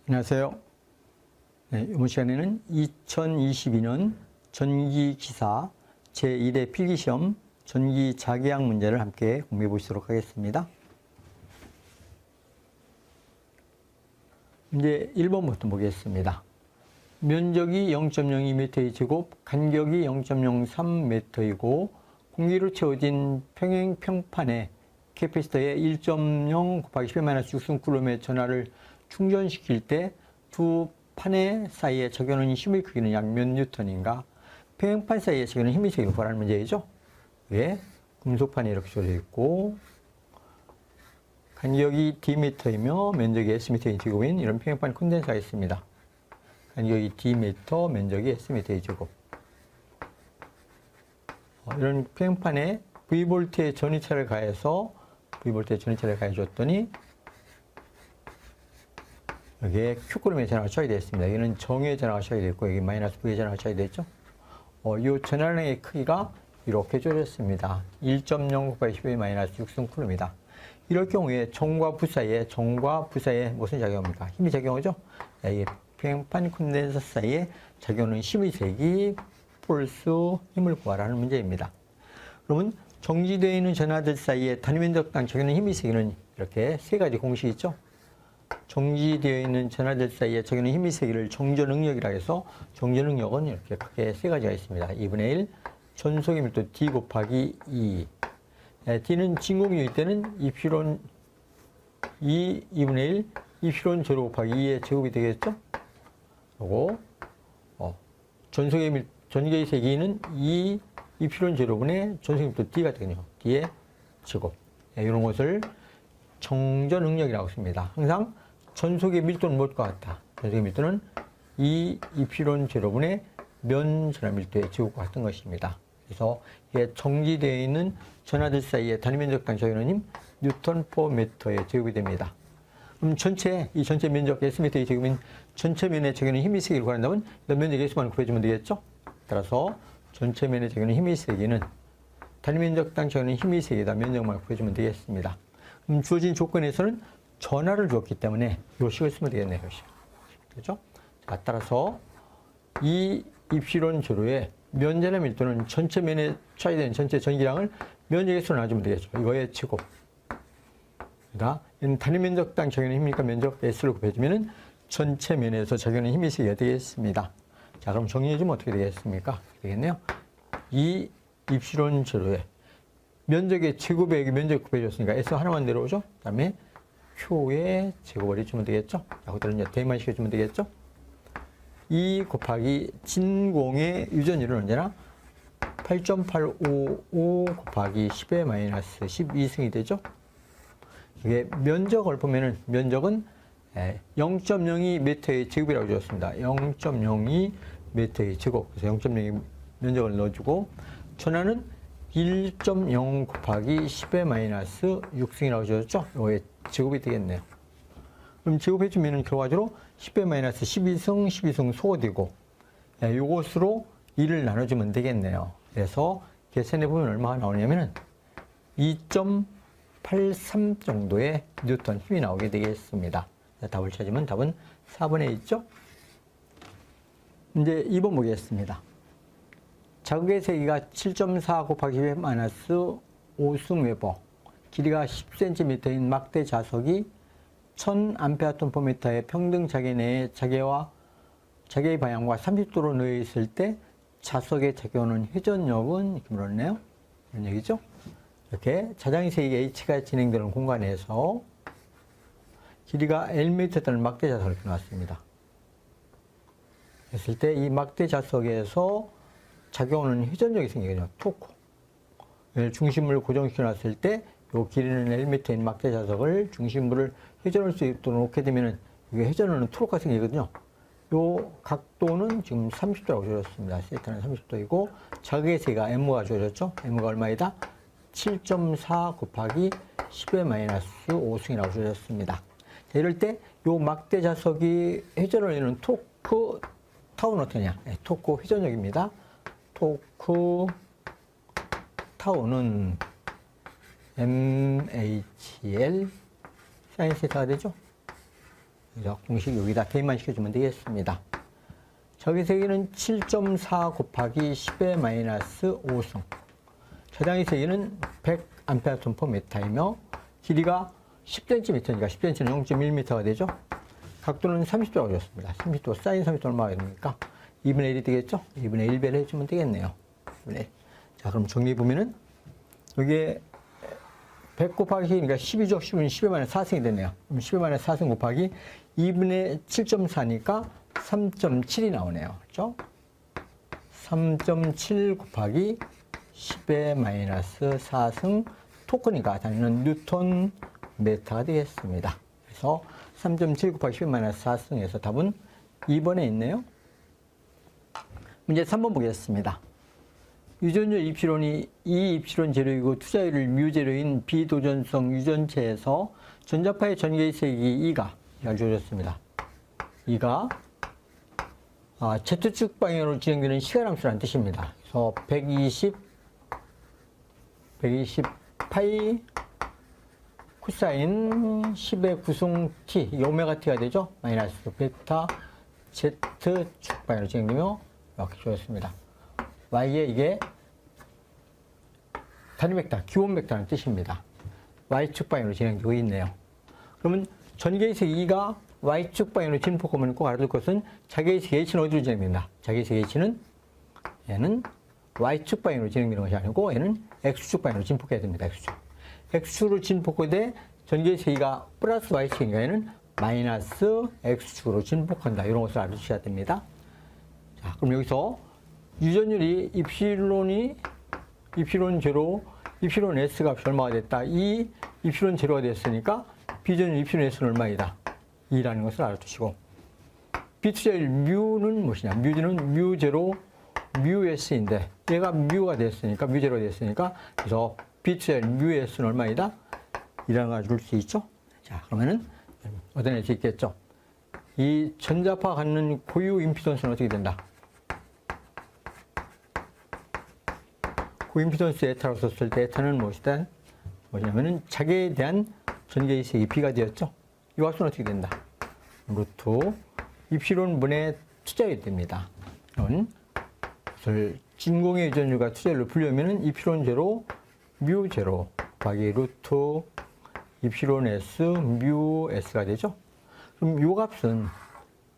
안녕하세요. 네, 이번 시간에는 2022년 전기기사 제1회 필기시험 전기자기학 문제를 함께 공부해 보시도록 하겠습니다. 문제 1번부터 보겠습니다. 면적이 0.02m의 제곱, 간격이 0.03m이고 공기로 채워진 평행 평판에 캐패시터에 1.0 곱하기 10-6승쿨럼의 전하를 충전시킬 때 두 판의 사이에 적용하는 힘의 크기는 약 몇 뉴턴인가? 평행판 사이에 적용하는 힘의 세기를 구하라는 문제이죠. 예, 금속판이 이렇게 조져 있고 간격이 dm이며 면적이 sm의 제곱인 이런 평행판 콘덴서가 있습니다. 간격이 dm, 면적이 sm의 제곱. 이런 평행판에 V볼트의 전위차를 가해서 V볼트의 전위차를 가해줬더니 여기에 Q쿨럼의 전하가 처리되어 있습니다. 여기는 정의 전하가 처리되어 있고 여기 마이너스 V의 전하가 처리되어 있죠. 이 전하량의 크기가 이렇게 조졌습니다. 1.0 곱하기 10의 마이너스 6승쿨럼이다. 이럴 경우에 정과 부 사이에 무슨 작용입니까? 힘이 작용하죠? 이 평행판 콘덴서 사이에 작용하는 힘의 세기 플러스 힘을 구하라는 문제입니다. 그러면 정지되어 있는 전하들 사이에 단위 면적당 적용하는 힘의 세기는 이렇게 세 가지 공식이 있죠. 정지되어 있는 전하들 사이에 적용하는 힘의 세기를 정전응력이라 해서 정전응력은 이렇게 크게 세 가지가 있습니다. 2분의 1 전속의 밀도 D 곱하기 2. D는 진공유일 때는 2분의 1 2π 제로 곱하기 2의 제곱이 되겠죠? 그리고 전기의 세기는 2π 제로분의 전속의 밀도 D가 되거든요. D의 제곱. 이런 것을 정전응력이라고 씁니다. 항상 전속의 밀도는 뭘것 같다? 전속의 밀도는 2π 제로분의 면전하 밀도의 제곱과 같은 것입니다. 그래서 이게 정지되어 있는 전하들 사이에 단위 면적당 적용하는 힘 뉴턴 퍼 미터의 제곱이 됩니다. 그럼 이 전체 면적 Sm의 제곱인 전체 면에 적용하는 힘의 세기를 구한다면 면적 S만 구해주면 되겠죠? 따라서 전체 면에 적용하는 힘의 세기는 단위 면적당 적용하는 힘의 세기다 면적만 구해주면 되겠습니다. 주어진 조건에서는 전하를 주었기 때문에 요식을 쓰면 되겠네요. 요식. 그렇죠? 자, 따라서 이 입실온 제로의 면전의 밀도는 전체 면에 처리된 전체 전기량을 면적의 수로 나눠주면 되겠죠. 이거의 제곱. 그러니까 단위 면적당 적용하는 힘이니까 면적 S를 곱해주면 전체 면에서 적용하는 힘이 세게 되겠습니다. 자, 그럼 정리해주면 어떻게 되겠습니까? 되겠네요. 이 입실온 제로의 면적의 제곱에 여기 면적 곱해줬으니까 S 하나만 내려오죠? 그 다음에 Q의 제곱을 해주면 되겠죠? 자, 그대로 이제 대입만 시켜주면 되겠죠? 2 곱하기 진공의 유전율은 언제나 8.855 곱하기 10의 마이너스 12승이 되죠? 이게 면적을 보면은 면적은 0.02m의 제곱이라고 주었습니다. 0.02m의 제곱. 그래서 0.02 면적을 넣어주고 전하는 1.0 곱하기 10의 마이너스 6승이라고 주었죠? 이거의 제곱이 되겠네요. 그럼 제곱해주면 결과적으로 10의 마이너스 12승 소거되고 이것으로 2를 나눠주면 되겠네요. 그래서 계산해 보면 얼마가 나오냐면은 2.83 정도의 뉴턴 힘이 나오게 되겠습니다. 답을 찾으면 답은 4번에 있죠? 이제 2번 보겠습니다. 자극의 세기가 7.4 곱하기 10의 마이너스 5승웨버, 길이가 10cm인 막대 자석이 1000A/m의 평등 자개 내에 자개의 방향과 30도로 놓여 있을 때 자석에 작용하는 회전력은 이렇게 물었네요. 이런 얘기죠. 이렇게 자장의 세기가 H가 진행되는 공간에서 길이가 Lm였다는 막대 자석을 이렇게 놨습니다. 했을 때 이 막대 자석에서 작용하는 회전력이 생기거든요. 토크. 중심물을 고정시켜 놨을 때 이 길이는 Lm인 막대 자석을 중심물을 회전할 수 있도록 놓게 되면 이게 회전하는 토크가 생기거든요. 이 각도는 지금 30도라고 주어졌습니다. 세타는 30도이고 자극의 세기가 M가 주어졌죠. M가 얼마이다? 7.4 곱하기 10의 마이너스 5승이라고 주어졌습니다. 자, 이럴 때 이 막대 자석이 회전을 내는 토크 타우는 어떠냐? 토크 회전력입니다. 토크 타우는 MHL 사인 세타가 되죠. 그래서 공식 여기다 대입만 시켜주면 되겠습니다. 저기세기는 7.4 곱하기 10의 마이너스 5승. 최장의 세기는 100A/m이며 길이가 10cm니까 10cm는 0.1m가 되죠. 각도는 30도라고 줬습니다. 30도, 사인 30도 얼마가 됩니까? 2분의 1이 되겠죠? 2분의 1배를 해주면 되겠네요. 2분의 1. 자, 그럼 정리해보면은, 여기에 100 곱하기 10이니까 12죠? 10은 10의 마이너스 4승이 되네요. 그럼 10의 마이너스 4승 곱하기 2분의 7.4니까 3.7이 나오네요. 그렇죠? 3.7 곱하기 10의 마이너스 4승 토크니까 단위는 뉴턴 메타가 되겠습니다. 그래서 3.7 곱하기 10의 마이너스 4승에서 답은 2번에 있네요. 문제 3번 보겠습니다. 유전율 입시론이 이 입시론 재료이고 투자율을 뮤재료인 비도전성 유전체에서 전자파의 전개의 세기 2가 주어졌습니다. 2가 Z축 방향으로 진행되는 시간함수라는 뜻입니다. 그래서 120 파이 코사인 10의 구승 t, 이 오메가 t가 되죠? 마이너스 베타 Z축 방향으로 진행되며 이렇게 주어졌습니다. y에 이게 단위 벡터, 기원 벡터라는 뜻입니다. y축 방향으로 진행되고 있네요. 그러면 전개의색 2가 y축 방향으로 진폭하면 꼭 알아둘 것은 자개의색 h는 어디로 진행된다? 자개의색 h는 얘는 y축 방향으로 진행되는 것이 아니고 얘는 x축 방향으로 진폭해야 됩니다. x축. x축으로 진폭하되 전개의색 2가 플러스 y축이니까 얘는 마이너스 x축으로 진폭한다. 이런 것을 알아주셔야 됩니다. 자, 그럼 여기서 유전율이 입시론 제로, 입시론 S 값이 얼마가 됐다. 이 입시론 제로가 됐으니까 비전율 입시론 S는 얼마이다. 2라는 것을 알아두시고 비투자율 뮤는 무엇이냐. 뮤는 뮤 제로, 뮤 S인데 얘가 뮤가 됐으니까, 뮤 제로가 됐으니까 그래서 비투자율 뮤 S는 얼마이다. 2라는 걸 줄 수 있죠. 자, 그러면은 얻어낼 수 있겠죠. 이 전자파 갖는 고유 임피던스는 어떻게 된다. 고임피던스 에타로 썼을 때 에타는 뭐냐면은 자기에 대한 전개의식이 B가 되었죠. 이 값은 어떻게 된다? 루트 입시론 분의 투자율이 됩니다. 이건 진공의 유전율과 투자율로 불리우면은 입시론 제로, 뮤 제로 곱하기 루트 입시론 S, 뮤 S가 되죠. 그럼 이 값은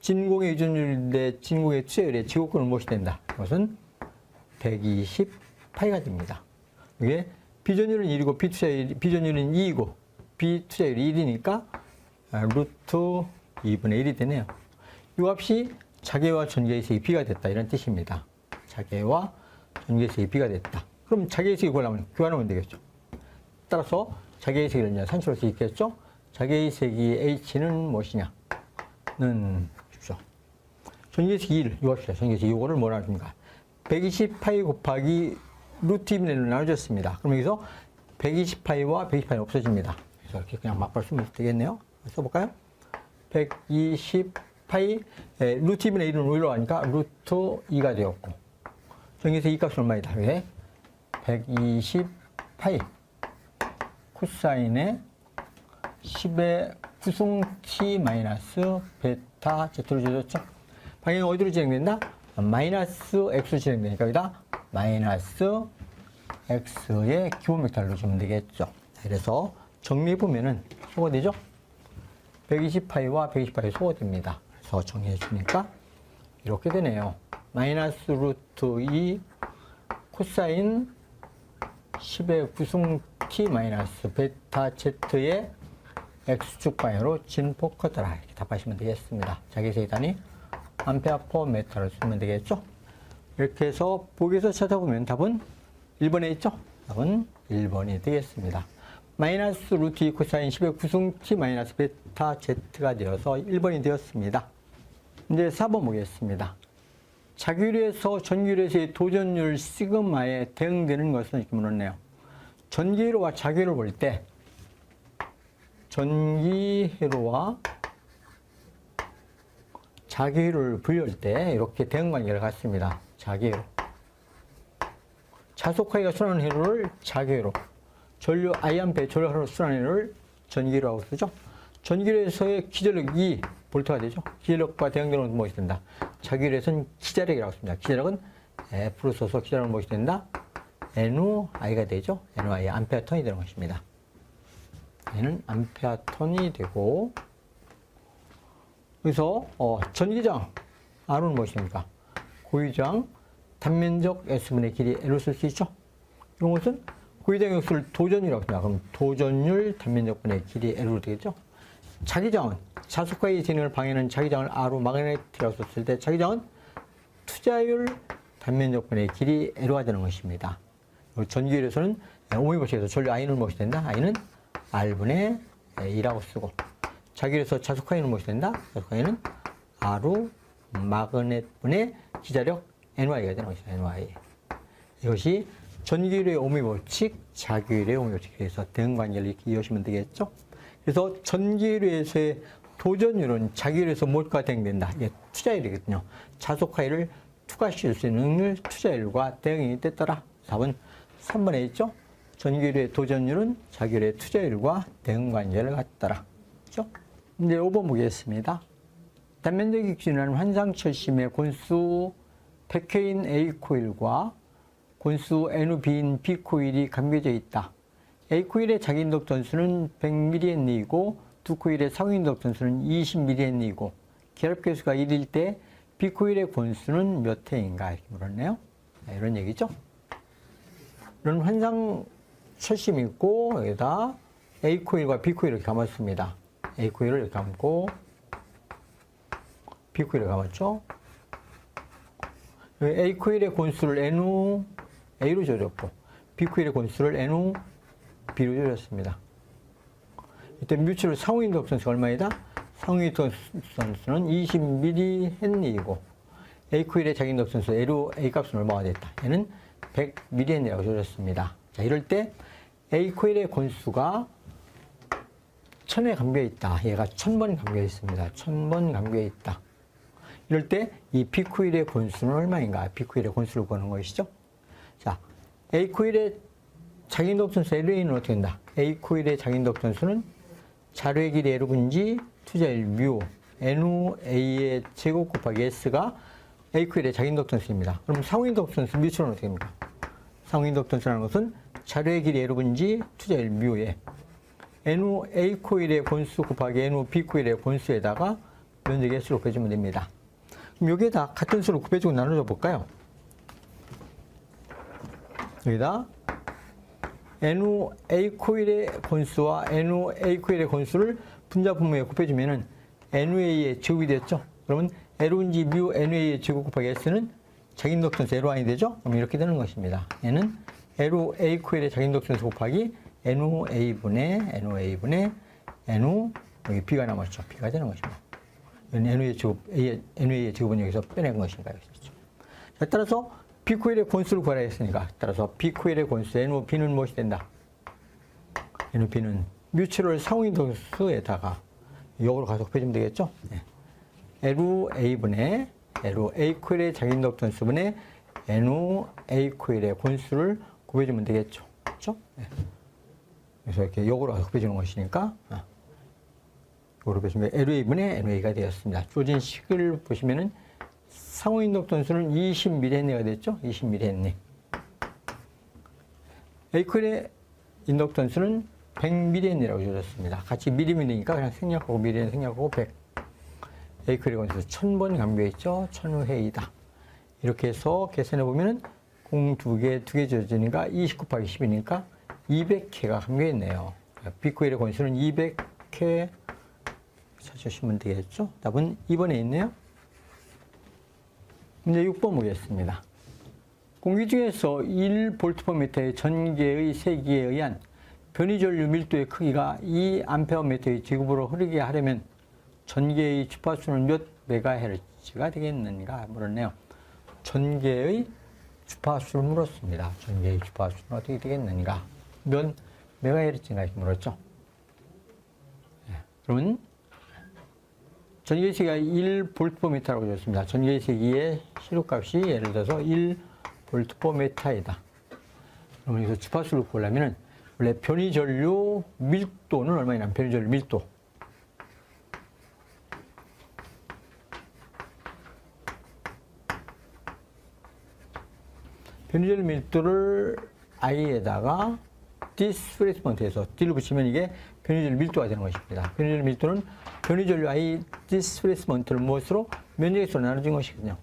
진공의 유전율인데 진공의 투자율의 지곡근은 무엇이 된다? 이것은 120 파이가 됩니다. 이게 비전율은 1이고 비전율은 2이고 비투자율이 1이니까 루트 2분의 1이 되네요. 이 값이 자개와 전개의색이 B가 됐다. 이런 뜻입니다. 자개와 전개의색이 B가 됐다. 그럼 자개의색이 구하려면 교환하면 되겠죠. 따라서 자개의색을 이제 산출할 수 있겠죠. 자개의색이 H는 무엇이냐? 는 주죠. 전개의색이 1, 이 값이죠. 전개의색이 이거를 뭐라 합니까? 120 파이 곱하기 루트 2분의 1로 나눠졌습니다. 그럼 여기서 120파이와 120파이 없어집니다. 그래서 이렇게 그냥 막바로 쓰면 되겠네요. 써볼까요? 120파이, 루트 2분의 1은 오히려 하니까 루트 2가 되었고, 여기서 이 값은 얼마이다? 왜? 120파이 코사인의 10의 구승 t 마이너스 베타 z로 줘졌죠? 방향이 어디로 진행된다? 마이너스 x로 진행되니까 여기다 마이너스 x의 기본 벡터를 넣어주면 되겠죠. 그래서 정리해보면은 소거되죠? 120파이와 120파이 소거됩니다. 그래서 정리해주니까 이렇게 되네요. 마이너스 루트 2 코사인 10의 구승 t 마이너스 베타 z의 x축 방향으로 진폭하더라. 이렇게 답하시면 되겠습니다. 자기세기 단위 암페어/메타를 쓰면 되겠죠? 이렇게 해서 보기에서 찾아보면 답은 1번에 있죠? 답은 1번이 되겠습니다. 마이너스 루트 2 코사인 10의 구승 t 마이너스 베타 z가 되어서 1번이 되었습니다. 이제 4번 보겠습니다. 자기율에서 전기율에서의 도전율 시그마에 대응되는 것은 이렇게 물었네요. 전기회로와 자기회로를 볼 때 전기회로와 자기회로를 분류할 때 이렇게 대응관계를 갖습니다. 자기회로. 자속하기가 순환하는 회로를 자기회로, 전류 아이언 배 조력하로 순환하는 회로를 전기회로라고 쓰죠. 전기료에서의 기전력 2 볼트가 되죠. 기전력과 대응되는 것은 무엇이 된다? 자기료에서는 기자력이라고 씁니다. 기자력은 F로 써서 기자력은 무엇이 된다? NUI가 되죠. NUI, 암페어 턴이 되는 것입니다. 얘는 암페어 턴이 되고, 그래서 전기장 R은 무엇입니까? 고유장 단면적 S분의 길이 L로 쓸 수 있죠. 이런 것은 고유장 역수를 도전이라고 합니다. 그럼 도전율 단면적분의 길이 L로 되겠죠. 자기장은 자숙과의 진행을 방해하는 자기장을 R로 마그네틱이라고 썼을 때 자기장은 투자율 단면적분의 길이 L화 되는 것입니다. 전기율에서는 오미법칙에서 전류 I는 무엇이 된다? I는 R분의 A라고 쓰고, 자기율에서 자숙과의는 무엇이 된다? 자숙과의는 R로 마그넷분의 기자력 NY가 되는 것이다. NY. 이것이 전기율의 오미법칙, 자기율의 오미법칙에서 대응관계를 이렇게 이해하시면 되겠죠. 그래서 전기율에서의 도전율은 자기율에서 무엇과 대응된다? 이게 투자율이거든요. 자속화율을 투과시킬 수 있는 능률, 투자율과 대응이 됐더라. 답은 3번에 있죠. 전기율의 도전율은 자기율의 투자율과 대응관계를 갖더라. 그렇죠? 이제 5번 보겠습니다. 단면적이 기준하는 환상철심의 곤수 100회인 A 코일과 곤수 NUB인 B 코일이 감겨져 있다. A 코일의 자기인덕 전수는 100mH이고 두 코일의 상위인덕 전수는 20mH이고 결합계수가 1일 때 B 코일의 곤수는 몇 회인가 이렇게 물었네요. 이런 얘기죠. 이런 환상철심이 있고 여기다 A 코일과 B 코일을 감았습니다. A 코일을 이렇게 감고 B 코일을 감았죠. A 코일의 곤수를 NU A로 줄였고 B 코일의 곤수를 NU B로 줄였습니다. 이때 뮤추얼 상호인덕 전수가 얼마이다? 상호인덕 전수는 20mH이고 A 코일의 자기인덕 전수 A로 A 값은 얼마가 됐다? 얘는 100mH라고 줄였습니다. 자, 이럴 때 A 코일의 곤수가 1000에 감겨 있다. 얘가 1000번 감겨 있습니다. 1000번 감겨 있다. 이럴 때 이 B 코일의 곤수는 얼마인가? B 코일의 곤수를 구하는 것이죠. 자, A 코일의 자기인덕 전수 LA는 어떻게 된다? A 코일의 자기인덕 전수는 자료의 길이 L분지 투자율 뮤 NUA의 제곱 곱하기 S가 A 코일의 자기인덕 전수입니다. 그럼 상호인덕 전수 뮤추는 어떻게 됩니까? 상호인덕 전수라는 것은 자료의 길이 L분지 투자율 뮤에 NU A 코일의 곤수 곱하기 NU B 코일의 곤수에다가 면적의 S로 곱해주면 됩니다. 그럼 여기에다 같은 수로 곱해주고 나눠줘 볼까요? 여기다 NU A 코일의 곤수와 NU A 코일의 곤수를 분자분모에 곱해주면은 NUA의 제곱이 됐죠? 그러면 L분지 뮤 NUA의 제곱 곱하기 S는 자기인덕 전수 L1이 되죠? 그럼 이렇게 되는 것입니다. 얘는 NU A 코일의 자기인덕 전수 곱하기 NUA분의 NU 여기 B가 남았죠? B가 되는 것입니다. NUA의 제곱, NUA의 제곱은 여기서 빼낸 것인가요? 그렇죠? 자, 따라서 B 코일의 곤수를 구하라 했으니까 따라서 B 코일의 곤수 NUB는 무엇이 된다? NUB는 뮤추얼 상호인덕수에다가 역으로 가서 곱해주면 되겠죠? 네. LUA분의 LUA 코일의 자기인덕 전수분의 NUA 코일의 곤수를 곱해주면 되겠죠? 그렇죠? 네. 그래서 이렇게 역으로 가서 곱해주는 것이니까 역으로 곱해주면 LUA분의 NUA가 되었습니다. 주어진 식을 보시면은 상호인덕 전수는 20mH가 됐죠? 20mH. A 코일의 인덕 전수는 100mH라고 줄였습니다. 같이 미리미리니까 그냥 생략하고 미리는 생략하고 100. A 코일의 건수 1000번 감겨있죠? 1000회이다. 이렇게 해서 계산해 보면은 공 2개, 2개 지어지니까 20 곱하기 10이니까 200회가 감겨있네요. B 코일의 건수는 200회 찾으시면 되겠죠? 답은 2번에 있네요. 문제 6번 보겠습니다. 공기 중에서 1V/m의 전기의 세기에 의한 변이전류 밀도의 크기가 2A/m의 제곱으로 흐르게 하려면 전개의 주파수는 몇 메가헤르츠가 되겠는가 물었네요. 전개의 주파수를 물었습니다. 전개의 주파수는 어떻게 되겠는가? 몇 메가헤르츠인가 이렇게 물었죠. 네. 그러면 전개의 세기가 1V/m라고 줬습니다. 전개의 세기의 시료값이 예를 들어서 1V/m이다. 그러면 여기서 주파수를 구하려면 원래 변이전류 밀도는 얼마냐? 변이전류 밀도. 변이전류 밀도를 i에다가 디스플레이스먼트에서 d를 붙이면 이게 변이전류 밀도가 되는 것입니다. 변이전류 밀도는 변이전류 i 디스플레이스먼트를 무엇으로? 면적에서 나눠진 것이거든요.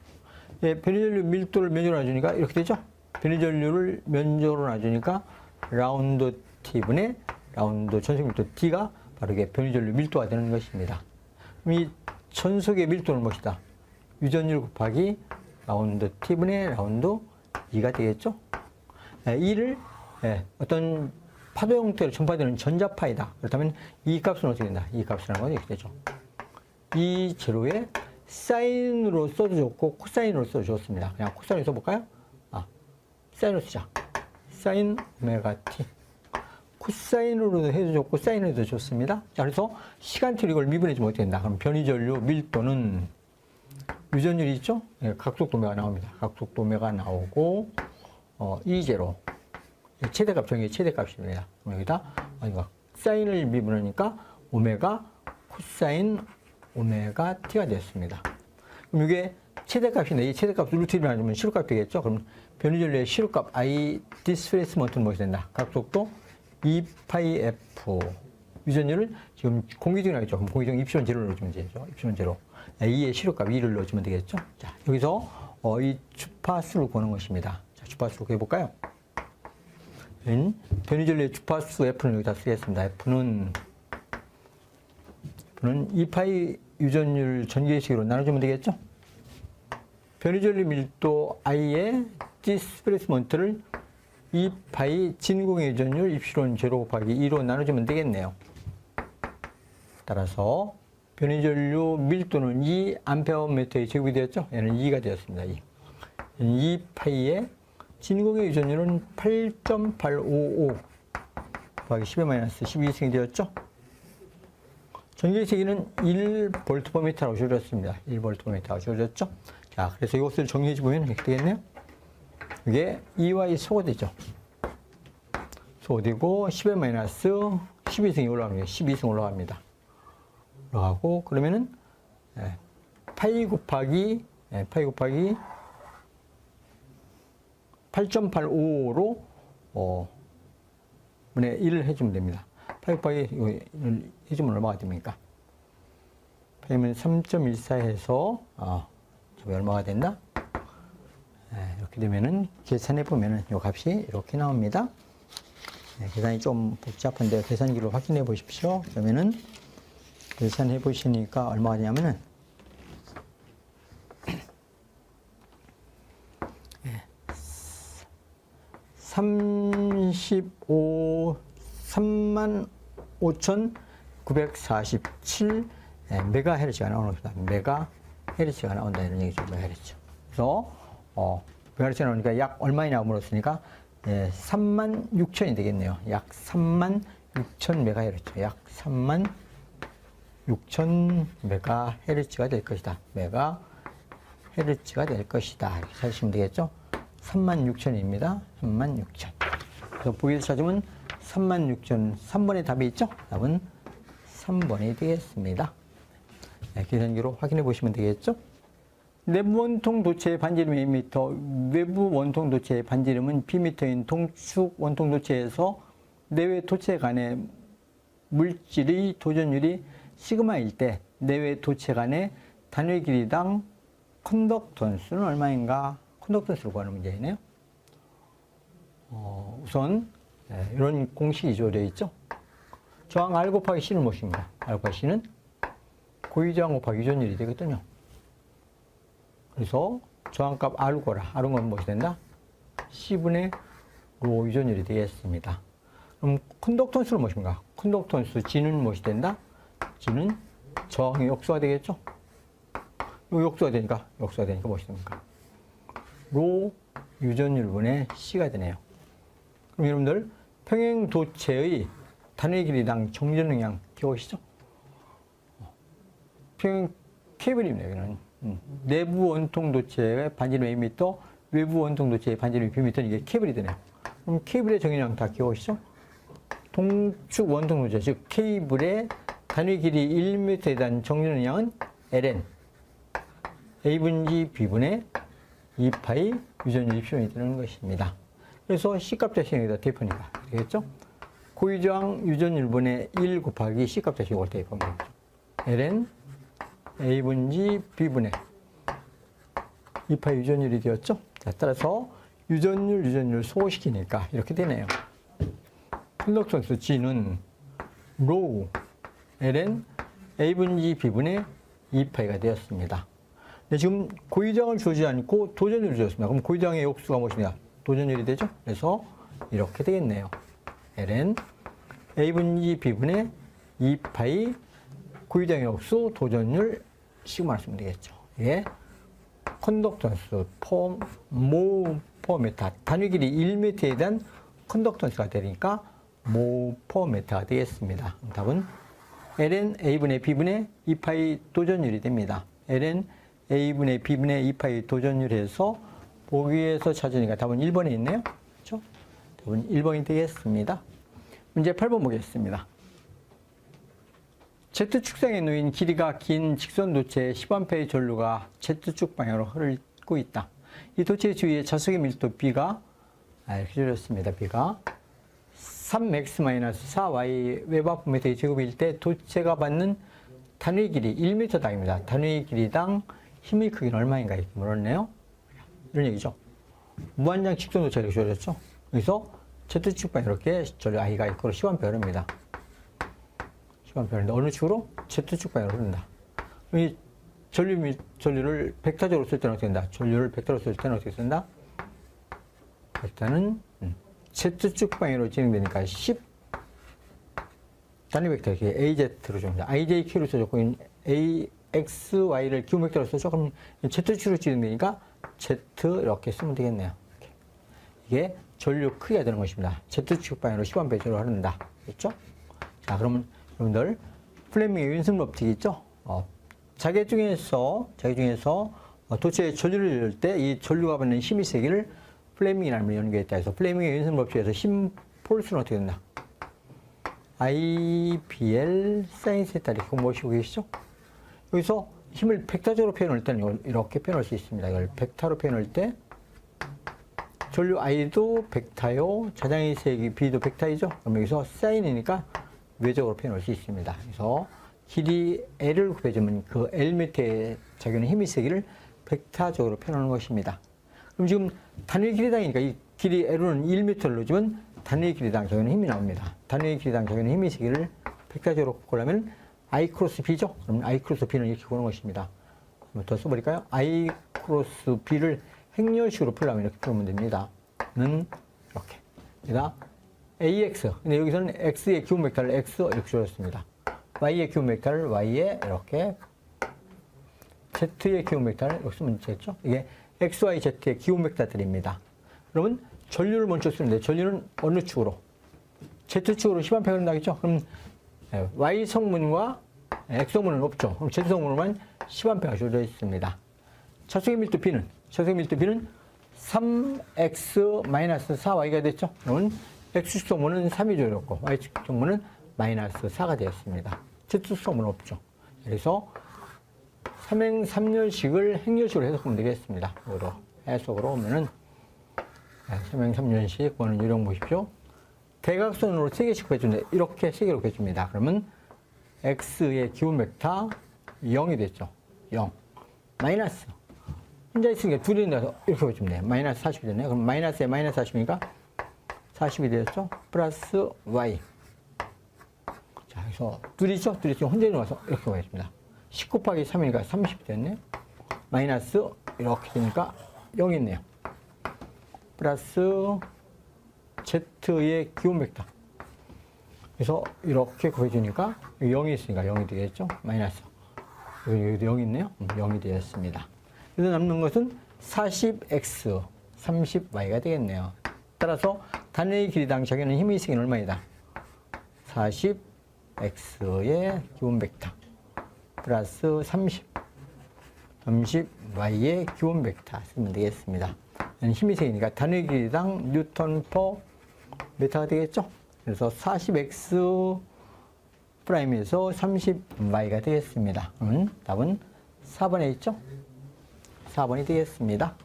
예, 변이전류 밀도를 면적으로 나눠주니까 이렇게 되죠. 변이전류를 면적으로 나눠주니까 라운드 t분의 라운드 전속 밀도 d가 바로 이게 변이전류 밀도가 되는 것입니다. 그럼 이 전속의 밀도는 무엇이다? 유전율 곱하기 라운드 t분의 라운드 2가 되겠죠. 이를 어떤 파도 형태로 전파되는 전자파이다. 그렇다면 이 값은 어떻게 된다? 이 값이라는 건 이렇게 되죠. 이 제로에 사인으로 써도 좋고 코사인으로 써도 좋습니다. 그냥 코사인으로 써볼까요? 사인으로 쓰자. 사인 오메가 t. 코사인으로도 해도 좋고 사인으로 해도 좋습니다. 자, 그래서 시간T로 이걸 미분해주면 어떻게 된다? 그럼 변이전류 밀도는 유전율이 있죠? 각속도매가 나옵니다. 각속도매가 나오고 E0 최대값 정의 최대값입니다. 그럼 여기다 사인을 미분하니까 오메가 코사인 오메가 t가 되었습니다. 그럼 이게 최대값인데 이 최대값 루트 1을 나누면 시루값 되겠죠? 그럼 변이전류의 시루값 i 디스플레이스먼트는 무엇이 된다? 각속도 2파이 f 유전율을 지금 공기중이 나겠죠? 그럼 공기중 입시원 제로를 넣어주면 되죠. 입시원 제로 2의 시루값 2를 넣어주면 되겠죠? 자, 여기서 이 주파수를 구하는 것입니다. 자, 주파수를 구해볼까요? 변이전류의 주파수 F는 여기다 쓰겠습니다. F는 2파이 유전율 전개식으로 나눠주면 되겠죠? 변이전류 밀도 I의 디스플레이스먼트를 2파이 진공의 유전율 입시론 제로 곱하기 2로 나눠주면 되겠네요. 따라서 변이전류 밀도는 2A/m의 제곱이 되었죠? 얘는 2가 되었습니다. 2파이의 진공의 유전율은 8.855 곱하기 10의 마이너스 12승이 되었죠? 전기의 세기는 1V/m라고 줄였습니다. 1V/m라고 줄였죠? 자, 그래서 이것을 정리해 보면 이렇게 되겠네요. 이게 2와 2 소거되죠. 소거되고 10의 마이너스 12승이 올라갑니다. 12승 올라갑니다. 올라가고 그러면은 파이 곱하기 8.85로 분의 1을 해주면 됩니다. 파이 곱하기 이걸 해주면 얼마가 됩니까? 파이면 3.14 해서 얼마가 된다? 이렇게 되면은 계산해 보면은 이 값이 이렇게 나옵니다. 계산이 좀 복잡한데 계산기로 확인해 보십시오. 그러면은 계산해 보시니까 얼마가 되냐면은 35,947 메가헤르츠가 나오는 겁니다. 메가헤르츠가 나온다 이런 얘기죠. 메가헤르츠. 그래서 메가헤르츠가 나오니까 약 얼마이나 물었으니까 36,000이 되겠네요. 약 36,000 메가헤르츠. 약 36,000 메가헤르츠가 될 것이다. 메가헤르츠가 될 것이다. 이렇게 찾으시면 되겠죠. 36,000입니다. 36,000. 그래서 보기에서 찾으면 36,000. 3번의 답이 있죠? 답은 3번이 되겠습니다. 계산기로 확인해 보시면 되겠죠? 내부 원통 도체의 반지름이 1m, 외부 원통 도체의 반지름은 bm인 동축 원통 도체에서 내외 도체 간의 물질의 도전율이 시그마일 때 내외 도체 간의 단위 길이당 컨덕턴스는 얼마인가? 컨덕턴스를 구하는 문제이네요. 우선 이런 공식이 조되어 있죠. 저항 R 곱하기 C는 무엇입니까? R 곱하기 C는 고유저항 곱하기 유전율이 되거든요. 그래서 저항값 R을 구하라. R은 건 무엇이 된다? C분의 로 유전율이 되겠습니다. 그럼 컨덕턴스는 무엇입니까? 컨덕턴스 G는 무엇이 된다? G는 저항의 역수가 되겠죠? 역수가 되니까 무엇이 됩니까? 로 유전율분의 C가 되네요. 그럼 여러분들 평행 도체의 단위 길이당 정전 영향 기억하시죠? 평행 케이블입니다. 여기는 내부 원통 도체의 반지름 Am, 외부 원통 도체의 반지름 Bm 이게 케이블이 되네요. 그럼 케이블의 정연량 다 기억하시죠? 동축 원통 도체 즉 케이블의 단위 길이 1m에 대한 정전 영향은 ln A분지 B분의 2파이 유전율이 필요이 되는 것입니다. 그래서 C값 대신 여기다 대입하니까 되겠죠? 고유저항 유전율분의 1 곱하기 C값 대신 이걸 대입하면 되죠. ln A분지 B분의 2파이 유전율이 되었죠? 자, 따라서 유전율 소호시키니까 이렇게 되네요. 컨덕턴스 G는 로우 ln A분지 B분의 2파이가 되었습니다. 네, 지금 고유저항을 주지 않고 도전율을 주었습니다. 그럼 고유저항의 역수가 무엇이냐? 도전율이 되죠? 그래서 이렇게 되겠네요. ln A분지 B분의 2파이 고유저항의 역수 도전율 시그마를 쓰면 되겠죠. 이게 컨덕턴스 모 퍼 메타 단위 길이 1m에 대한 컨덕턴스가 되니까 모 퍼 메타가 되겠습니다. 답은 ln A분의 B분의 2파이 도전율이 됩니다. ln A분의 B분의 2파이 도전율에서 보기에서 찾으니까 답은 1번에 있네요. 그렇죠? 답은 1번이 되겠습니다. 문제 8번 보겠습니다. Z축상에 놓인 길이가 긴 직선 도체의 10A의 전류가 Z축 방향으로 흐르고 있다. 이 도체의 주위에 자석의 밀도 B가 이렇게 줄였습니다. B가 3x-4y 웨버퍼미터의 제곱일 때 도체가 받는 단위 길이 1m당입니다. 단위 길이당 힘의 크기는 얼마인가 이렇게 물었네요. 이런 얘기죠. 무한장 직선 도체가 이렇게 줄였죠. 그래서 Z축 방향 이렇게 전류 I가 있고 10A 흐릅니다. 10A 흐르는데 어느 축으로? Z축 방향으로 흐른다. 이 전류를 벡터적으로 쓸 때는 어떻게 된다? 전류를 벡터로 쓸 때는 어떻게 쓴다? 벡터는 Z축 방향으로 진행되니까 10 단위 벡터 이렇게 AZ로 줍니다. IJQ로 써줬고 AXY를 기호 벡터로 써줘. 그럼 Z축으로 진행되니까 Z 이렇게 쓰면 되겠네요. 이렇게. 이게 전류 크기가 되는 것입니다. Z축 방향으로 10A 전류가 흐른다. 됐죠? 자, 그러면 여러분들 플레밍의 윈슨 법칙이 있죠? 자기 중에서 도체에 전류를 넣을 때 이 전류가 받는 힘의 세기를 플레밍이라는 걸 연구했다 해서 플레밍의 윈슨 법칙에서 힘 폴스는 어떻게 된다? IBL 사인 세타 이렇게 공부하시고 계시죠? 여기서 힘을 벡터적으로 표현할 때는 이렇게 표현할 수 있습니다. 이걸 벡터로 표현할 때 전류 I도 벡터요, 자장의 세기 B도 벡터이죠? 그럼 여기서 사인이니까 외적으로 표현할 수 있습니다. 그래서 길이 L을 곱해주면 그 L미터에 작용하는 힘의 세기를 벡터적으로 표현하는 것입니다. 그럼 지금 단위 길이당이니까 이 길이 L은 1m를 넣어주면 단위 길이당 작용하는 힘이 나옵니다. 단위 길이당 작용하는 힘의 세기를 벡터적으로 보려면 I 크로스 B죠? 그럼 I 크로스 B는 이렇게 보는 것입니다. 한번 더 써버릴까요? I 크로스 B를 행렬식으로 풀려면 이렇게 풀면 됩니다. 는 이렇게. 여기다 AX. 근데 여기서는 X의 기본 벡터를 X 이렇게 줄였습니다. Y의 기본 벡터를 Y에 이렇게 Z의 기본 벡터를 이렇게 쓰면 되겠죠? 이게 X, Y, Z의 기본 벡터들입니다. 그러면 전류를 먼저 쓰는데 전류는 어느 축으로? Z축으로 10A 흐른다겠죠? 그럼 Y 성분과 X 성분은 없죠. 그럼 Z 성분으로만 10A가 주어져 있습니다. 자석의 밀도 B는 3x-4y가 됐죠? 그러면 X축 성분은 3이 주어졌고 Y축 성분은 -4가 되었습니다. Z축 성분은 없죠. 그래서 삼행삼연식을 행렬식으로 해석하면 되겠습니다. 이거로 해석으로 오면은 삼행삼연식 그거는 요령 보십시오. 대각선으로 3개씩 곱해주는데 이렇게 3개로 곱해줍니다. 그러면 X의 기본 벡터 0이 됐죠. 0. 마이너스. 혼자 있으니까 둘이 나서 이렇게 곱해주면 돼요. 마이너스 40이 되네요. 그럼 마이너스에 마이너스 40이니까 40이 되었죠. 플러스 Y. 자, 그래서 둘이 있죠? 둘이 있으면 혼자 나와서 이렇게 곱해줍니다. 10 곱하기 3이니까 30이 됐네요. 마이너스 이렇게 되니까 0이 있네요. 플러스 Z의 기본 벡터. 그래서 이렇게 곱해주니까 0이 있으니까 0이 되겠죠? 마이너스. 여기도 0이 있네요. 0이 되었습니다. 그래서 남는 것은 40x, 30y가 되겠네요. 따라서 단위 길이당 작용하는 힘의 세기는 얼마이다? 40x의 기본 벡터 플러스 30y의 기본 벡터 쓰면 되겠습니다. 힘의 세기니까 단위 길이당 뉴턴 퍼 미터가 되겠죠? 그래서 40x 프라임에서 30y가 되겠습니다. 답은 4번에 있죠? 4번이 되겠습니다.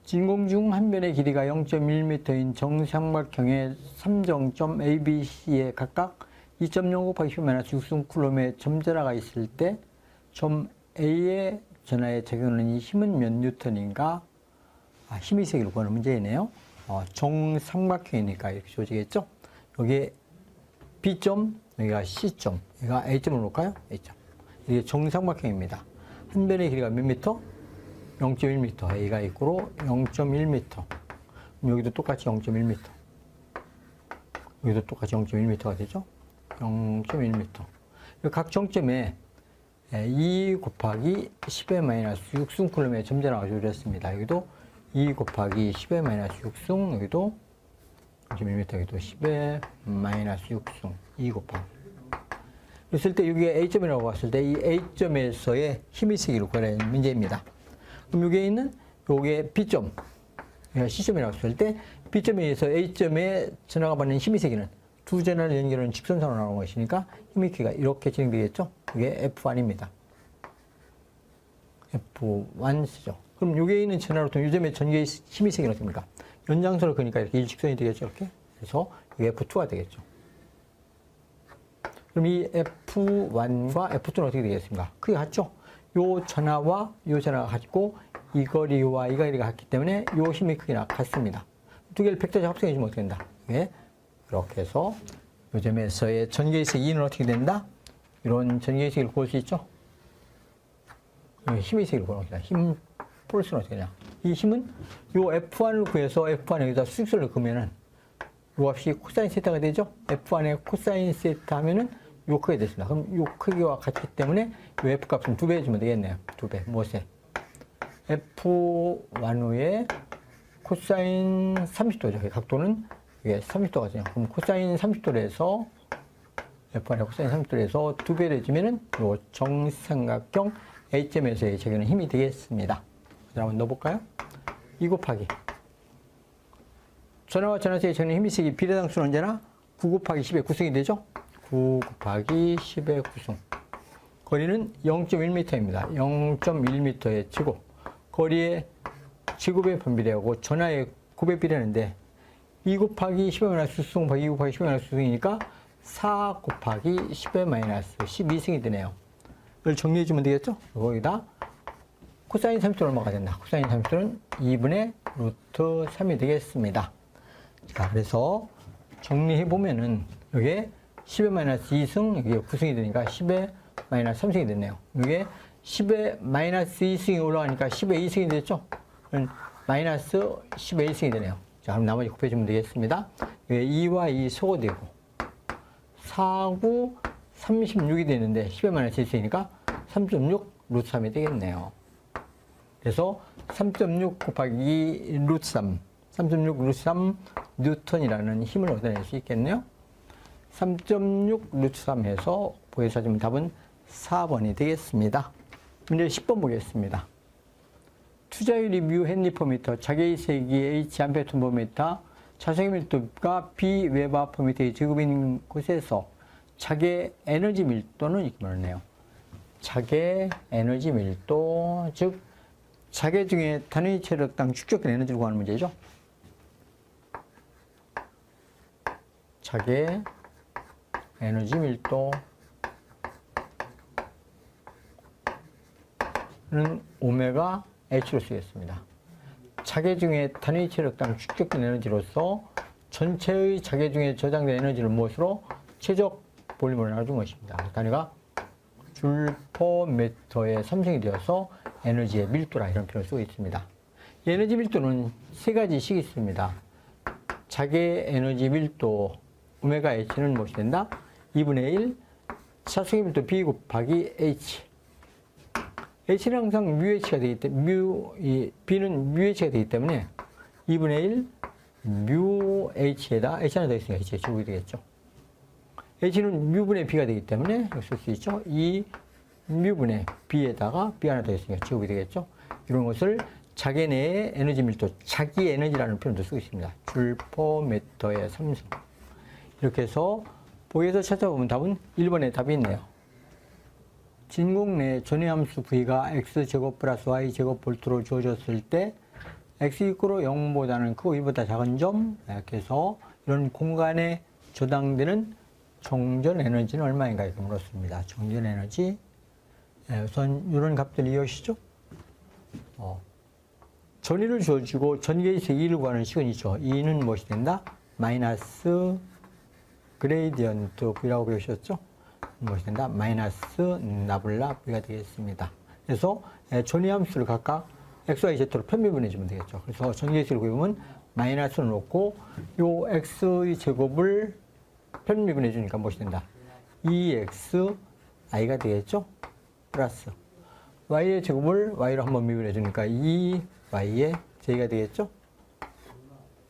진공 중 한 변의 길이가 0.1m인 정삼각형의 3정점 A, B, C에 각각 2.0 곱하기 10-6승 쿨럼의 점전하가 있을 때 점 A의 전하에 적용하는 이 힘은 몇 뉴턴인가? 힘의 세기를 구하는 문제이네요. 정삼각형이니까 이렇게 주어지겠죠? 여기에 B점, 여기가 C점, 여기가 A점을 놓을까요? A점. 이게 정삼각형입니다. 한 변의 길이가 몇 미터? 0.1m. A가 있고로 0.1m. 여기도 똑같이 0.1m. 여기도 똑같이 0.1m가 되죠? 0.1m. 각 정점에 2 곱하기 10의 -6승 쿨럼의 점전하가 주어졌습니다. 여기도 2 곱하기 10의 -6승, 여기도 0.1m, 여기도 10의 -6승, 2 곱하기. 그랬을 때 여기가 A점이라고 봤을 때 이 A점에서의 힘의 세기를 구하라는 문제입니다. 그럼 여기에 있는 요게 B점, C점이라고 했을 때 B점에서 A점에 전하가 받는 힘의 세기는 두 전하를 연결하는 직선상으로 나오는 것이니까 힘의 세기가 이렇게 진행되겠죠? 이게 F1입니다. F1 쓰죠. 그럼 여기에 있는 전하로 이 점의 전개의 힘의 세기는 어떻습니까? 연장선을 그니까 이렇게 일직선이 되겠죠? 이렇게. 그래서 이게 F2가 되겠죠. 그럼 이 F1과 F2는 어떻게 되겠습니까? 크게 같죠? 요 전하와 요 전하가 같고 이 거리와 이 거리가 같기 때문에 요 힘의 크기가 같습니다. 두 개를 벡터적 합성해주면 어떻게 된다? 예, 이렇게 해서 요 점에서의 전개의 세기 E는 어떻게 된다? 이런 전개의 세기를 구할 수 있죠? 힘의 세기를 구하는 겁니다. 힘 플러스는 어떻게 되냐? 이 힘은 요 F1을 구해서 F1에 여기다 수직선을 그으면은 요 값이 코사인 세타가 되죠? F1에 코사인 세타 하면은 요 크기가 됐습니다. 그럼 요 크기와 같기 때문에 요 F 값은 2배 해주면 되겠네요. 2배. 무엇에? F1 후에 코사인 30도죠. 각도는 이게 30도거든요. 그럼 코사인 30도로 해서 F1에 코사인 30도로 해서 2배를 해주면은 요 정삼각형 A점에서의 적용은 힘이 되겠습니다. 한번 넣어볼까요? 2 곱하기. 전하와 전하 사이의 적용은 힘의 세기 비례당수는 언제나 9 곱하기 10의 9승이 되죠? 9 곱하기 10의 9승. 거리는 0.1m입니다. 0.1m의 제곱. 거리의 제곱의 반비례하고 전하의 곱의 비례하는데 2 곱하기 10의 -수승 곱하기 2 곱하기 10의 -수승이니까 4 곱하기 10의 -12승이 되네요. 이걸 정리해주면 되겠죠? 거기다 코사인 30도는 얼마가 된다? 코사인 30도는 2분의 루트 3이 되겠습니다. 자, 그래서 정리해보면은 여기에 10의 -2승, 여기에 9승이 되니까 10의 -3승이 됐네요. 이게 10의 -2승이 올라가니까 10의 2승이 됐죠? 마이너스 10의 1승이 되네요. 자, 그럼 나머지 곱해주면 되겠습니다. 2와 2 소거되고 4구 36이 되는데 10의 -1승이니까 3.6 루트 3이 되겠네요. 그래서 3.6 곱하기 루트 3, 3.6 루트 3 뉴턴이라는 힘을 얻어낼 수 있겠네요. 3.6 루트 3 해서 보여서 찾으면 답은 4번이 되겠습니다. 문제 10번 보겠습니다. 투자율이 뮤 헨리 퍼 미터, 자개의 세기 H 암페 톤 퍼 미터, 차성의 밀도가 B 웨바 퍼 미터의 제곱인 곳에서 자개 에너지 밀도는 이렇게 말하네요. 자개 에너지 밀도, 즉 자개 중에 단위 체력당 축적된 에너지를 구하는 문제죠. 자개 에너지 밀도는 오메가 H로 쓰겠습니다. 자개 중에 단위 체력당 축적된 에너지로서 전체의 자개 중에 저장된 에너지를 무엇으로? 최적 볼륨으로 나눠준 것입니다. 단위가 줄 퍼 미터에 3승이 되어서 에너지의 밀도라 이런 표현을 쓰고 있습니다. 이 에너지 밀도는 세 가지씩 있습니다. 자개 에너지 밀도 오메가 H는 무엇이 된다? 2분의 1 차성의 밀도 B 곱하기 H. H는 항상 뮤H가 되기 때문에, B는 뮤H가 되기 때문에 2분의 1 뮤H에다 H 하나 더 있으니까 H의 제곱이 되겠죠. H는 뮤분의 B가 되기 때문에 여기 쓸 수 있죠. 2 뮤분의 B에다가 B 하나 더 있으니까 제곱이 되겠죠. 이런 것을 자개 내의 에너지 밀도, 자기 에너지라는 표현도 쓰고 있습니다. 줄 퍼 미터의 3승. 이렇게 해서 보기에서 찾아보면 답은 1번의 답이 있네요. 진공 내 전위함수 V가 X제곱 플러스 Y제곱 볼트로 주어졌을 때 x 이퀄로 0보다는 크고 1보다 작은 점, 이렇게 해서 이런 공간에 저장되는 정전 에너지는 얼마인가 이렇게 물었습니다. 정전 에너지. 우선 이런 값들 이해하시죠? 전위를 주어주고 전개에서 E를 구하는 식은 있죠. E는 무엇이 된다? 마이너스 그레이디언트 V라고 배우셨죠? 무엇이 된다? 마이너스 나블라 V가 되겠습니다. 그래서 전위 함수를 각각 x, y, z로 편미분해 주면 되겠죠. 그래서 전개식을 구해보면 마이너스를 놓고 요 x의 제곱을 편미분해 주니까 무엇이 된다? 2x i가 되겠죠? 플러스 y의 제곱을 y로 한번 미분해 주니까 2y의 j가 되겠죠?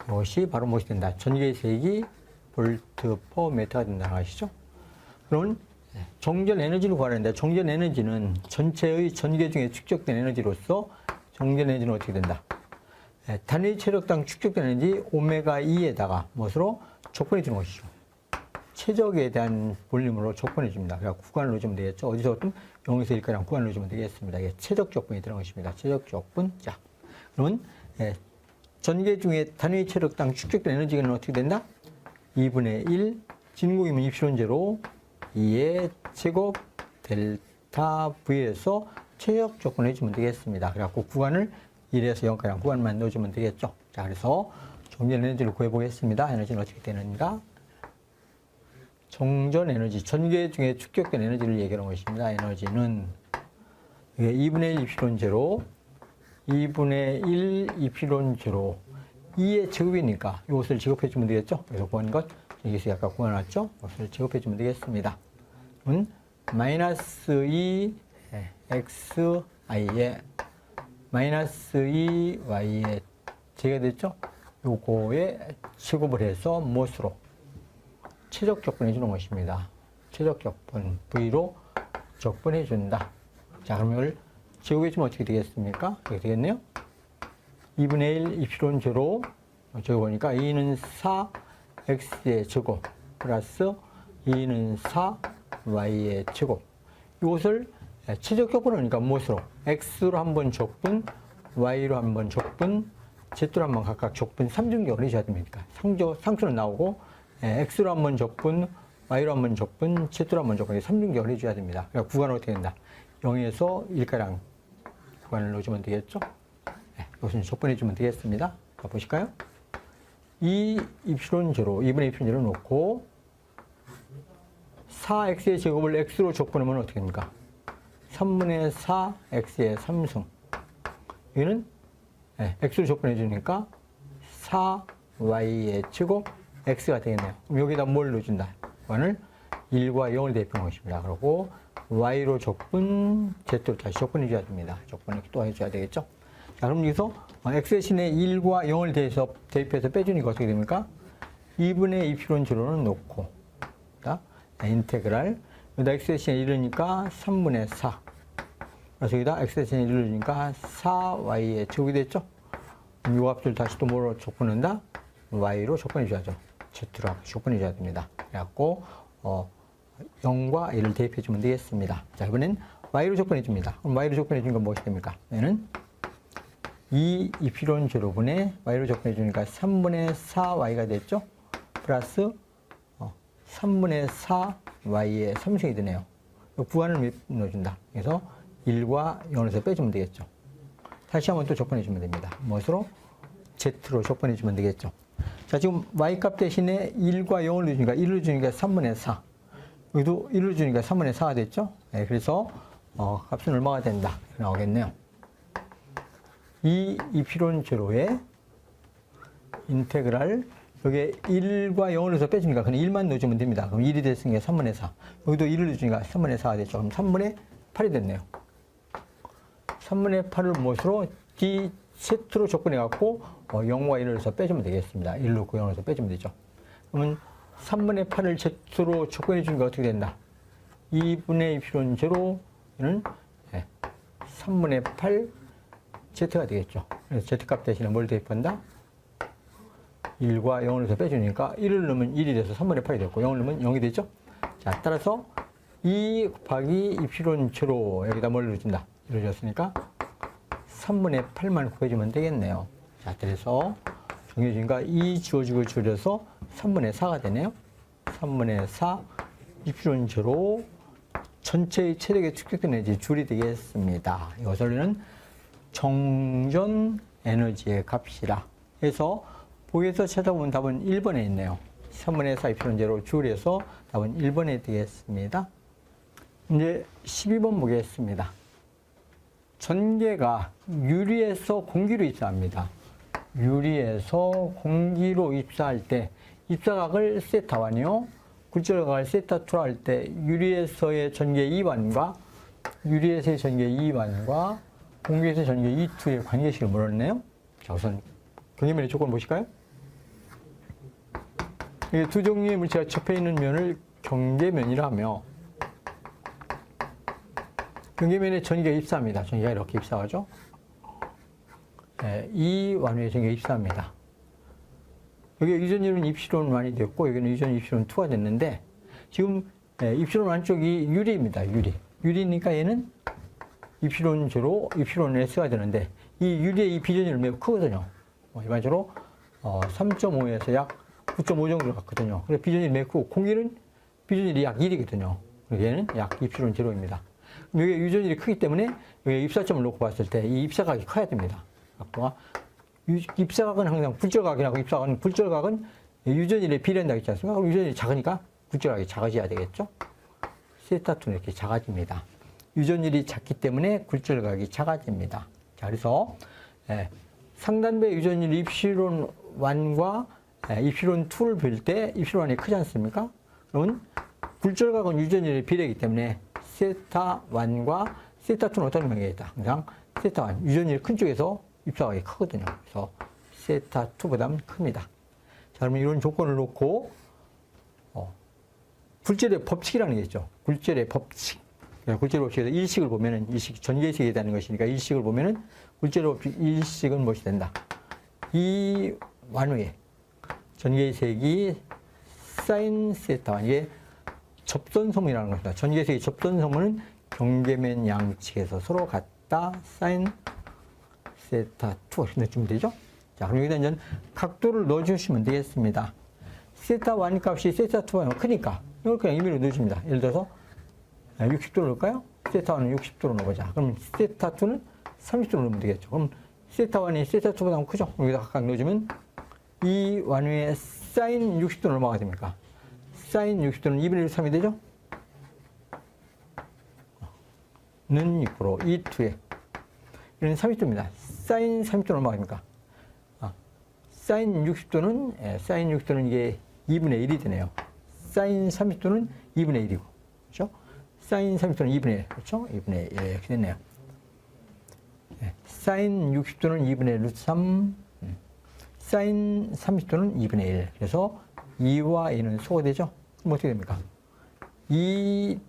이것이 바로 무엇이 된다? 전기의 세기 볼트 퍼 미터가 된다는 것이죠. 그럼 정전 에너지를 구하는데 정전 에너지는 전체의 전개 중에 축적된 에너지로서 정전 에너지는 어떻게 된다? 단위 체력당 축적된 에너지 오메가 2에다가 무엇으로 적분해 주는 것이죠. 최적에 대한 볼륨으로 적분해 줍니다. 그래서 구간을 넣어주면 되겠죠. 어디서부터 0에서 1가량 구간을 넣어주면 되겠습니다. 이게 최적 적분이 들어간 것입니다. 최적 적분. 자, 그러면 전개 중에 단위 체력당 축적된 에너지는 어떻게 된다? 2분의 1 진공이면 입시론제로 2의 제곱 델타 V에서 최적 적분해 주면 되겠습니다. 그래갖고 구간을 1에서 0가량 구간만 넣어주면 되겠죠. 자, 그래서 정전 에너지를 구해보겠습니다. 에너지는 어떻게 되는가? 정전 에너지, 전개 중에 축적된 에너지를 얘기하는 것입니다. 에너지는 2분의 1 입시론 제로, 2분의 1 입시론 제로, 2의 제곱이니까 이것을 제곱해 주면 되겠죠. 그래서 구한 것, 여기서 아까 구해놨죠. 이것을 제곱해 주면 되겠습니다. 마이너스 2 xi에 마이너스 2y에 제가 됐죠? 요거에 제곱을 해서 무엇으로? 최적 적분해 주는 것입니다. 최적 적분 V로 적분해 준다. 자, 그럼 이걸 제곱해 주면 어떻게 되겠습니까? 이렇게 되겠네요. 2분의 1 입시론 제로 적어보니까 2는 4 x의 제곱 플러스 2는 4 y의 제곱. 이것을 최적 적분을 하니까 무엇으로? x로 한번 적분, y로 한번 적분, z로 한번 각각 적분 3중격을 해줘야 됩니까? 상수는 나오고 x로 한번 적분, y로 한번 적분, z로 한번 적분 3중격을 해줘야 됩니다. 그러니까 구간은 어떻게 된다? 0에서 1가량 구간을 넣어주면 되겠죠? 이것은 적분해주면 되겠습니다. 자, 보실까요? 2 입시론 제로, 2분의 입시론 제로 놓고 4x의 제곱을 x로 적분하면 어떻게 됩니까? 3분의 4 x의 3승. 여기는 x로 적분해 주니까 4y의 제곱 x가 되겠네요. 그럼 여기다 뭘 넣어준다? 구간을 1과 0을 대입한 것입니다. 그리고 y로 적분, z로 다시 적분해 줘야 됩니다. 적분을 또 해줘야 되겠죠? 자, 그럼 여기서 x 대신에 1과 0을 대입해서 빼주니까 어떻게 됩니까? 2분의 입시론 제로는 놓고, 인테그랄. 여기다 x 대신에 1이니까 3분의 4. 그래서 여기다 x 대신에 1을 넣으니까 4y의 제곱이 됐죠? 이 값을 다시 또 뭐로 적분한다? y로 적분해 줘야죠. z로 적분해 줘야 됩니다. 그래갖고, 0과 1을 대입해 주면 되겠습니다. 자, 이번엔 y로 적분해 줍니다. 그럼 y로 적분해 주는 건 무엇이 됩니까? 얘는 2 입시론 제로분의 y로 적분해 주니까 3분의 4y가 됐죠? 플러스 3분의 4y의 3승이 되네요. 구간을 넣어준다. 그래서 1과 0에서 빼주면 되겠죠. 다시 한번 또 적분해 주면 됩니다. 무엇으로? z로 적분해 주면 되겠죠. 자, 지금 y값 대신에 1과 0을 넣어주니까 1을 주니까 3분의 4. 여기도 1을 주니까 3분의 4가 됐죠. 네, 그래서 값은 얼마가 된다. 이렇게 나오겠네요. 이 입시론 제로의 인테그랄 여기에 1과 0을 넣어서 빼주니까 그냥 1만 넣어주면 됩니다. 그럼 1이 됐으니까 3분의 4. 여기도 1을 넣어주니까 3분의 4가 됐죠. 그럼 3분의 8이 됐네요. 3분의 8을 무엇으로? dZ로 적분해갖고 0과 1을 넣어서 빼주면 되겠습니다. 1을 넣고 0을 넣어서 빼주면 되죠. 그러면 3분의 8을 Z로 적분해주니까 어떻게 된다? 2분의 입시론 제로는 3분의 8 Z가 되겠죠. 그래서 Z값 대신에 뭘 대입한다? 1과 0을 넣어서 빼주니까 1을 넣으면 1이 돼서 3분의 8이 됐고 0을 넣으면 0이 되죠. 자, 따라서 2 곱하기 입시론 제로 여기다 뭘 넣어준다? 1을 줬으니까 3분의 8만 곱해주면 되겠네요. 자, 그래서 정해진과 2 지워지고 줄여서 3분의 4가 되네요. 3분의 4 이프론 제로 전체의 체력에 축적된 에너지 줄이 되겠습니다. 이것을 우리는 정전 에너지의 값이라 해서 보기에서 찾아보면 답은 1번에 있네요. 3분의 4 이프론 제로 줄여서 답은 1번에 되겠습니다. 이제 12번 보겠습니다. 전개가 유리에서 공기로 입사합니다. 유리에서 공기로 입사할 때 입사각을 세타1이요. 굴절각을 세타2로 할 때 유리에서의 전개 2완과 유리에서의 전개 2완과 공기에서의 전개 2,2의 관계식을 물었네요. 자, 우선 경계면의 조건 보실까요? 이 두 종류의 물체가 접해 있는 면을 경계면이라 하며 경계면에 전기가 입사합니다. 전기가 이렇게 입사하죠. 네, 이 완유의 전기가 입사합니다. 여기 유전율은 입시론 1이 됐고 여기는 유전 입시론 2가 됐는데 지금 입시론 1 쪽이 유리입니다. 유리니까 얘는 입시론 제로, 입시론 S가 되는데 이 유리의 이 비전율은 매우 크거든요. 일반적으로 3.5에서 약 9.5 정도 같거든요. 그래서 비전율이 매우 크고 공기는 비전율이 약 1이거든요. 얘는 약 입시론 제로입니다. 여기 유전율이 크기 때문에 여기 입사점을 놓고 봤을 때 이 입사각이 커야 됩니다. 입사각은 항상 굴절각이라고 굴절각은 유전율에 비례한다고 했지 않습니까? 그럼 유전율이 작으니까 굴절각이 작아져야 되겠죠? 세타2는 이렇게 작아집니다. 유전율이 작기 때문에 굴절각이 작아집니다. 자, 그래서 상단부의 유전율 입시론 1과 입시론 2를 볼 때 입시론 1이 크지 않습니까? 그러면 굴절각은 유전율의 비례이기 때문에 세타1과 세타2는 어떤 관계가 있다? 항상 세타1, 유전율이 큰 쪽에서 입사각이 크거든요. 그래서 세타2보다는 큽니다. 자, 그러면 이런 조건을 놓고 굴절의 법칙이라는 게 있죠. 굴절의 법칙. 굴절의 법칙에서 일식을 보면은 일식, 전개식이 되는 것이니까 일식을 보면은 굴절의 법칙 일식은 무엇이 된다? 이 완후의 전개색이 사인 세타1, 이게 접선소문이라는 것입니다. 전개색의 접선소문은 경계면 양측에서 서로 같다. 사인 세타2 이렇게 넣어주면 되죠. 자, 그럼 여기다 이제 각도를 넣어주시면 되겠습니다. 세타1 값이 세타2보다 크니까 이걸 그냥 임의로 넣어줍니다. 예를 들어서 60도로 넣을까요? 세타1은 60도로 넣어보자. 그럼 세타2는 30도로 넣으면 되겠죠. 그럼 세타1이 세타2보다 크죠? 여기다 각각 넣어주면 이 완유의 사인 60도는 얼마가 됩니까? 사인 60도는 2분의 1, 3이 되죠? 는 6% E2에 이는 30도입니다. 사인 30도는 얼마가 됩니까? 사인 60도는 이게 2분의 1이 되네요. 사인 30도는 2분의 1이고, 그렇죠? 사인 30도는 2분의 1, 그렇죠? 2분의 1 이렇게 됐네요. 사인 60도는 2분의 루트 3, 사인 30도는 2분의 1. 그래서 2와 2는 소거되죠? 그럼 어떻게 됩니까? 2의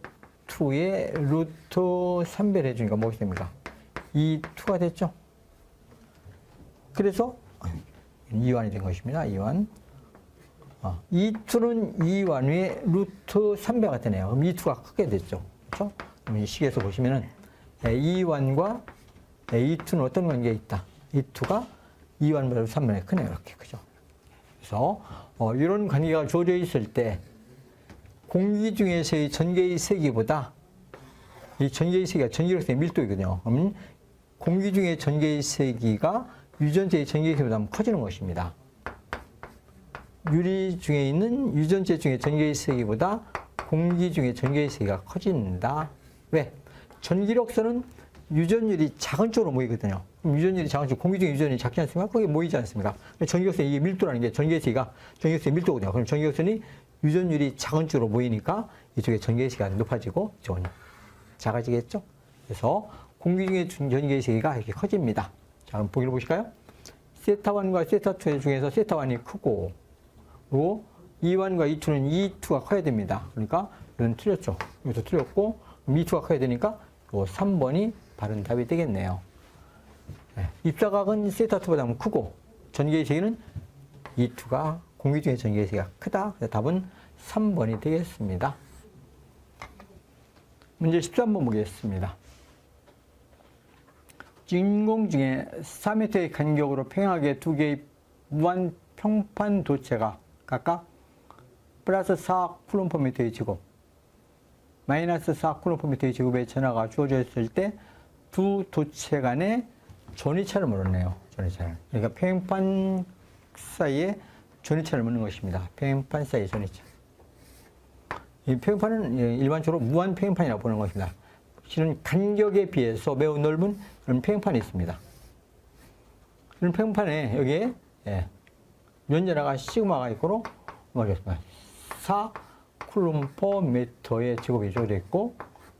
루트 3배를 해주니까 무엇이 됩니까? 2가 됐죠? 그래서 2완이 된 것입니다. 2완. 2는 2완의 루트 3배가 되네요. 그럼 2가 크게 됐죠? 그렇죠? 그럼 이 식에서 보시면은 2완과 2는 어떤 관계가 있다? 2가 2완보다 루트 3배가 크네요. 이렇게 크죠? 그래서 이런 관계가 주어져 있을 때 공기 중에서의 전개의 세기보다 이 전개의 세기가 전기력의 밀도이거든요. 그러면 공기 중의 전개의 세기가 유전체의 전개의 세기보다 커지는 것입니다. 유리 중에 있는 유전체 중의 전개의 세기보다 공기 중의 전개의 세기가 커진다. 왜? 전기력선은 유전율이 작은 쪽으로 모이거든요. 그럼 유전율이 작은 쪽, 공기 중에 유전율이 작지 않습니까? 거기에 모이지 않습니까? 전기력선의 이게 밀도라는 게 전개의 세기가 전기력선의 밀도거든요. 그럼 전기력선이 유전율이 작은 쪽으로 모이니까 이쪽에 전개의 세기가 높아지고 이쪽은 작아지겠죠? 그래서 공기 중에 전개의 세기가 이렇게 커집니다. 자, 그럼 보기를 보실까요? 세타1과 세타2 중에서 세타1이 크고, 그리고 2완과 2는 2가 커야 됩니다. 그러니까 이건 틀렸죠. 여기서 틀렸고, 그럼 2가 커야 되니까 요 3번이 바른 답이 되겠네요. 입사각은 세타2보다 크고, 전개의 세기는 2가 공기 중의 전개의 세기가 크다. 그래서 답은 3번이 되겠습니다. 문제 13번 보겠습니다. 진공 중에 4m의 간격으로 평행하게 두 개의 무한 평판 도체가 각각 플러스 4쿨럼퍼미터의 제곱, 마이너스 4쿨럼퍼미터의 제곱의 전하가 주어져 있을 때 두 도체 간의 전위차를 물었네요. 전위차를. 그러니까 평행판 사이에 전위차를 묻는 것입니다. 평행판 사이의 전위차. 이 평행판은 일반적으로 무한 평행판이라고 보는 것입니다. 실은 간격에 비해서 매우 넓은 그런 평행판이 있습니다. 이런 평행판에 여기에 면전하가 시그마가 있고 뭐겠습니까? 4쿨럼퍼미터의 제곱이 주어져 있고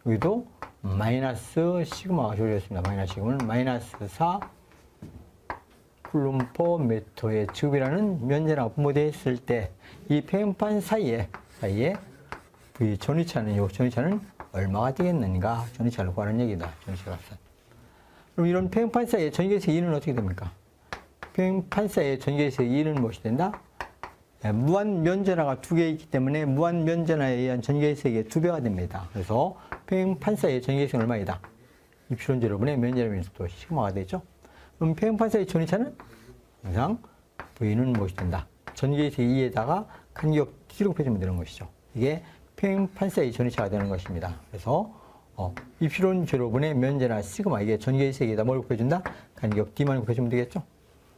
여기도 마이너스 시그마가 주어져 있습니다. 마이너스 시그마는 마이너스 4쿨럼퍼미터의 제곱이라는 면전하가 분모되어 있을 때 이 평행판 사이에 이 전위차는 얼마가 되겠는가? 전위차를 구하는 얘기다. 전위차 값은. 그럼 이런 평행판 사이의 전개식 2는 어떻게 됩니까? 평행판 사이의 전개식 2는 무엇이 된다? 무한 면전하가 두 개 있기 때문에 무한 면전하에 의한 전개색의 2배가 됩니다. 그래서 평행판 사이의 전개색은 얼마이다? 이프실론 제로분의 면전의 민수도 시그마가 되죠. 그럼 평행판 사이의 전위차는 항상 V는 무엇이 된다? 전개색 2에다가 간격 T로 곱해주면 되는 것이죠. 이게 평행판 사이의 전위차가 되는 것입니다. 그래서 이프실론 제로분의 면전하 시그마 이게 전개색에다 뭘 곱해준다? 간격 D만 곱해주면 되겠죠.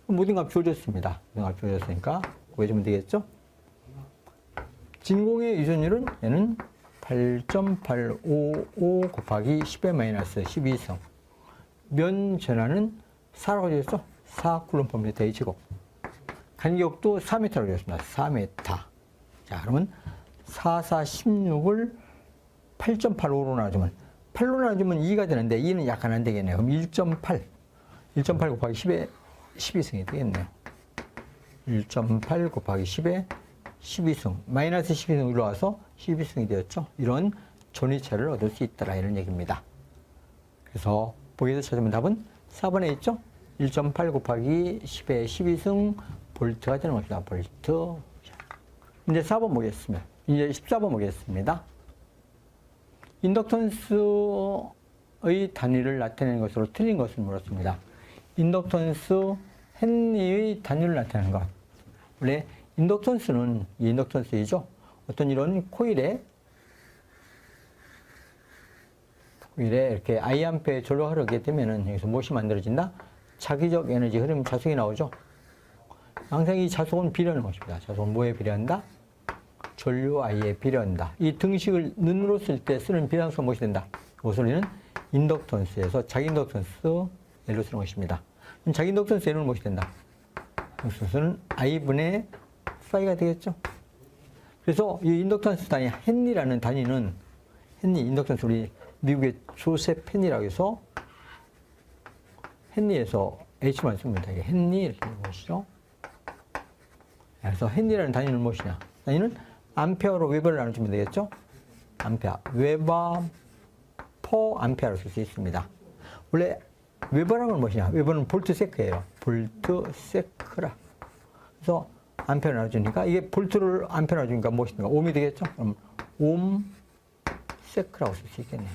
모든 값 주어졌습니다. 모든 값 주어졌으니까 구해주면 되겠죠? 진공의 유전율은 얘는 8.855 곱하기 10의 마이너스 12성. 면 전하는 4라고 되었죠? 4쿨럼퍼미터의 제곱. 간격도 4m라고 되었습니다. 4m. 자, 그러면 4, 4, 16을 8.85로 나눠주면 8로 나눠주면 2가 되는데 2는 약간 안 되겠네요. 그럼 1.8 곱하기 10의 12승이 되겠네요. 1.8 곱하기 10의 12승. 마이너스 12승 올라와서 12승이 되었죠. 이런 전위차를 얻을 수 있더라. 이런 얘기입니다. 그래서 보기에서 찾으면 답은 4번에 있죠. 1.8 곱하기 10의 12승 볼트가 되는 것입니다. 볼트. 이제 4번 보겠습니다. 이제 14번 보겠습니다. 인덕턴스의 단위를 나타내는 것으로 틀린 것을 물었습니다. 인덕턴스 헨리의 단위를 나타내는 것. 원래 인덕턴스는 인덕턴스이죠. 어떤 이런 코일에 이렇게 I암페어의 전류가 흐르게 되면은 여기서 무엇이 만들어진다? 자기적 에너지 흐름 자속이 나오죠. 항상 이 자속은 비례하는 것입니다. 자속은 뭐에 비례한다? 전류 I에 비례한다. 이 등식을 눈으로 쓸 때 쓰는 비례함수가 무엇이 된다? 이것을 우리는 인덕턴스에서 자기 인덕턴스 L로 쓰는 것입니다. 자기 인덕턴스 L은 무엇이 된다? 인덕턴스는 I분의 파이가 되겠죠. 그래서 이 인덕턴스 단위 헨리라는 단위는 헨리 인덕턴스 우리 미국의 조셉 헨리라고 해서 헨리에서 H만 쓰면 되게 헨리 이렇게 되는 것이죠. 그래서 헨리라는 단위는 무엇이냐? 단위는 암페어로 웨버를 나눠주면 되겠죠. 암페어, 웨버 퍼 암페어로 쓸 수 있습니다. 원래 웨버라는 건 무엇이냐? 웨버는 볼트 세크예요. 볼트 세크라. 그래서 암페어 나눠주니까 이게 볼트를 암페어 나눠주니까 무엇이 된가? 옴이 되겠죠? 그럼 옴 세크라고 쓸 수 있겠네요.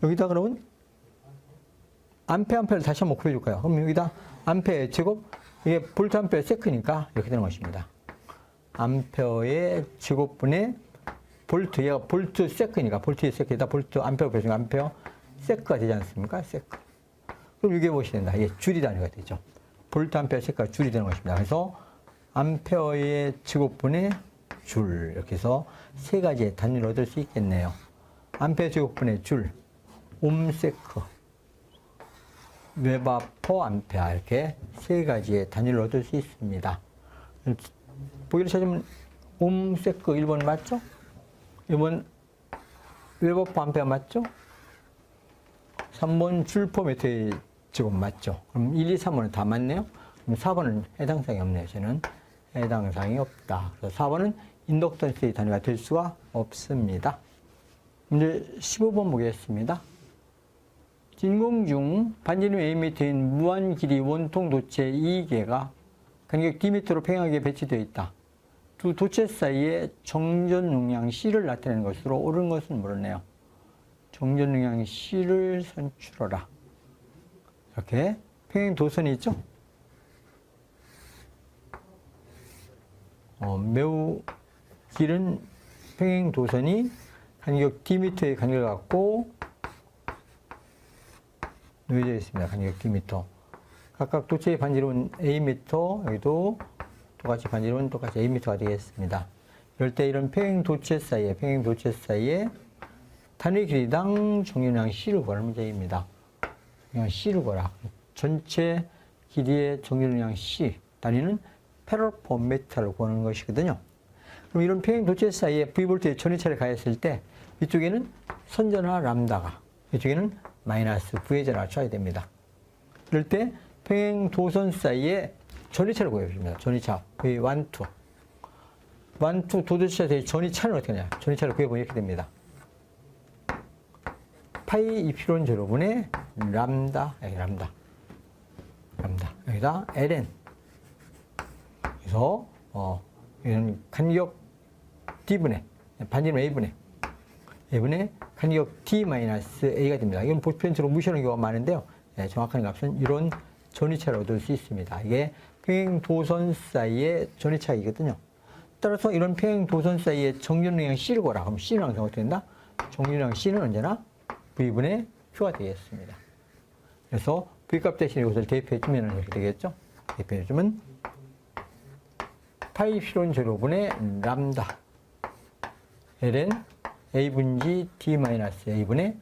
여기다 그러면 암페어를 다시 한번 구해줄까요? 그럼 여기다 암페어의 제곱, 이게 볼트 암페어 세크니까 이렇게 되는 것입니다. 암페어의 제곱분의 볼트, 얘가 볼트 세크니까 볼트의 세크에다 볼트 암페어 곱해주니까 암페어 세크가 되지 않습니까? 세크. 그럼 이게 무엇이 된다? 이게 줄이 단위가 되죠. 볼트 암페어 세크가 줄이 되는 것입니다. 그래서 암페어의 제곱분의 줄, 이렇게 해서 세 가지의 단위를 얻을 수 있겠네요. 암페어 제곱분의 줄, 옴세크, 웨버 퍼 암페어, 이렇게 세 가지의 단위를 얻을 수 있습니다. 보기를 찾으면 옴세크 1번 맞죠? 2번 웨버 퍼 암페어 맞죠? 3번 줄 퍼 미터의 제곱 맞죠? 그럼 1, 2, 3번은 다 맞네요? 그럼 4번은 해당 사항이 없네요. 저는 해당 사항이 없다. 그래서 4번은 인덕턴스의 단위가 될 수가 없습니다. 문제 15번 보겠습니다. 진공 중 반지름 Am인 무한 길이 원통 도체 2개가 간격 Dm로 평행하게 배치되어 있다. 두 도체 사이에 정전 용량 C를 나타내는 것으로 옳은 것은 모르네요. 정전 능량 C를 산출하라. 이렇게 평행 도선이 있죠? 매우 길은 평행 도선이 간격 Dm의 간격을 갖고 놓여져 있습니다. 간격 Dm. 각각 도체의 반지름은 Am, 여기도 똑같이 반지름은 똑같이 Am가 되겠습니다. 이럴 때 이런 평행 도체 사이에 단위 길이당 정전량 C를 구하는 문제입니다. 그냥 C를 구하라. 전체 길이의 정전량 C, 단위는 페로포미터를 구하는 것이거든요. 그럼 이런 평행 도체 사이에 V볼트의 전위차를 가했을 때 이쪽에는 선전하 람다가, 이쪽에는 마이너스 V의 전화를 쳐야 됩니다. 이럴 때 평행 도선 사이에 전위차를 구해줍니다. 전위차 V1, 2. 1, 2 도도체 사이의 전위차는 어떻게 하냐? 전위차를 구해보면 이렇게 됩니다. 파이 이피론 제로분의 람다, 여기 람다. 여기다 ln. 그래서 이건 간격 d분의 반지름 a분의 간격 d-a가 됩니다. 이건 보편적으로 무시하는 경우가 많은데요. 정확한 값은 이런 전위차를 얻을 수 있습니다. 이게 평행 도선 사이의 전위차이거든요. 따라서 이런 평행 도선 사이의 정전 능량 C를 구하라. 그럼 C는 항상 어떻게 된다? 정전 능량 C는 언제나 V분의 Q가 되겠습니다. 그래서 V값 대신에 이것을 대입해주면 이렇게 되겠죠? 대입해주면 파이 피론 제로분의 람다 ln a분지 d-a분의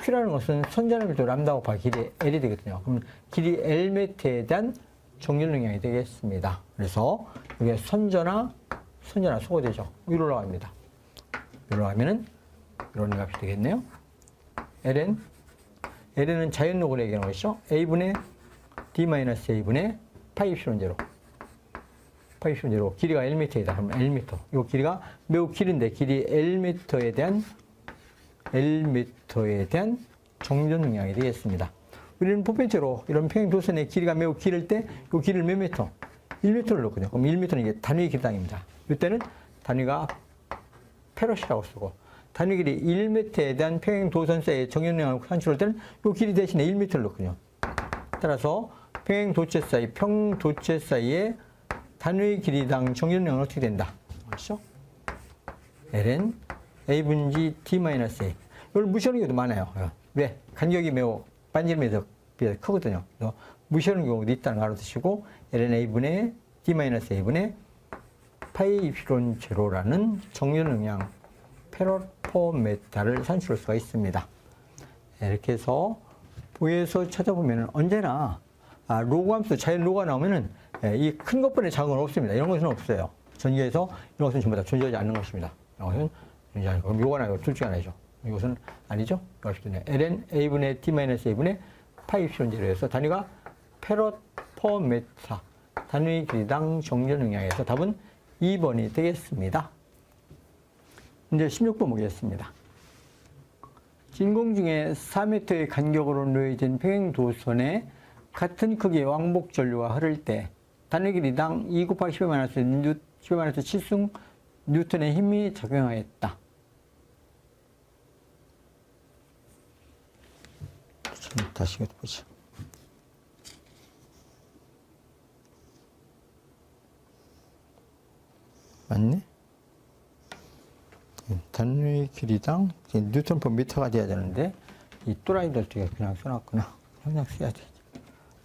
Q라는 것은 선전의 밀도 람다 곱하기 길이 L이 되거든요. 그럼 길이 Lm에 대한 정전 능량이 되겠습니다. 그래서 이게 선전하 소거되죠. 위로 올라갑니다. 위로 가면은 이런 값이 되겠네요. ln은 자연록을 얘기하는 것이죠. a분의 d-a분의 파이 피론 제로. 파이 피론 제로. 길이가 1m이다. 그럼 1m. 이 길이가 매우 길인데 길이 1m에 대한 정전 능량이 되겠습니다. 우리는 보편적으로 이런 평행 도선의 길이가 매우 길을 때 이 길이를 몇 미터? 1m를 넣거든요. 그럼 1m는 이게 단위 길이당입니다. 이때는 단위가 페럿이라고 쓰고 단위 길이 1m에 대한 평행 도선 사이의 정전 능량을 산출할 때는 이 길이 대신에 1m를 넣거든요. 따라서 평행 도체 사이의 단위 길이당 정전 능량은 어떻게 된다? 그렇죠? ln a분지 d-a. 이걸 무시하는 경우도 많아요. 왜? 간격이 매우 반지름에 비해서 크거든요. 그래서 무시하는 경우도 있다는 걸 알아두시고 ln a분의 d-a분의 파이 이피론 제로라는 정전 능량 페로포메타를 산출할 수가 있습니다. 이렇게 해서 보에서 찾아보면 언제나 로그 함수, 자연 로그가 나오면은 이 큰 것보다 작은 건 없습니다. 이런 것은 없어요. 전기에서 이런 것은 전부 다 존재하지 않는 것입니다. 이런 것은 존재하지 않고 그럼 요거나 이거 둘 중에 하나죠. 이것은 아니죠. ln a분의 d-a분의 파이 이피론 제로에서 단위가 페로포메타 단위 길이당 정전 능량에서 답은 2번이 되겠습니다. 이제 16번 보겠습니다. 진공 중에 4m의 간격으로 놓여진 평행 도선에 같은 크기의 왕복 전류가 흐를 때 단위 길이당 2 곱하기 10-7승 뉴턴의 힘이 작용하였다. 다시 이것도 보자. 맞네? 단위 길이당 뉴턴 퍼 미터가 돼야 되는데 이 또라이들 되게 그냥 써놨구나. 그냥 써야지.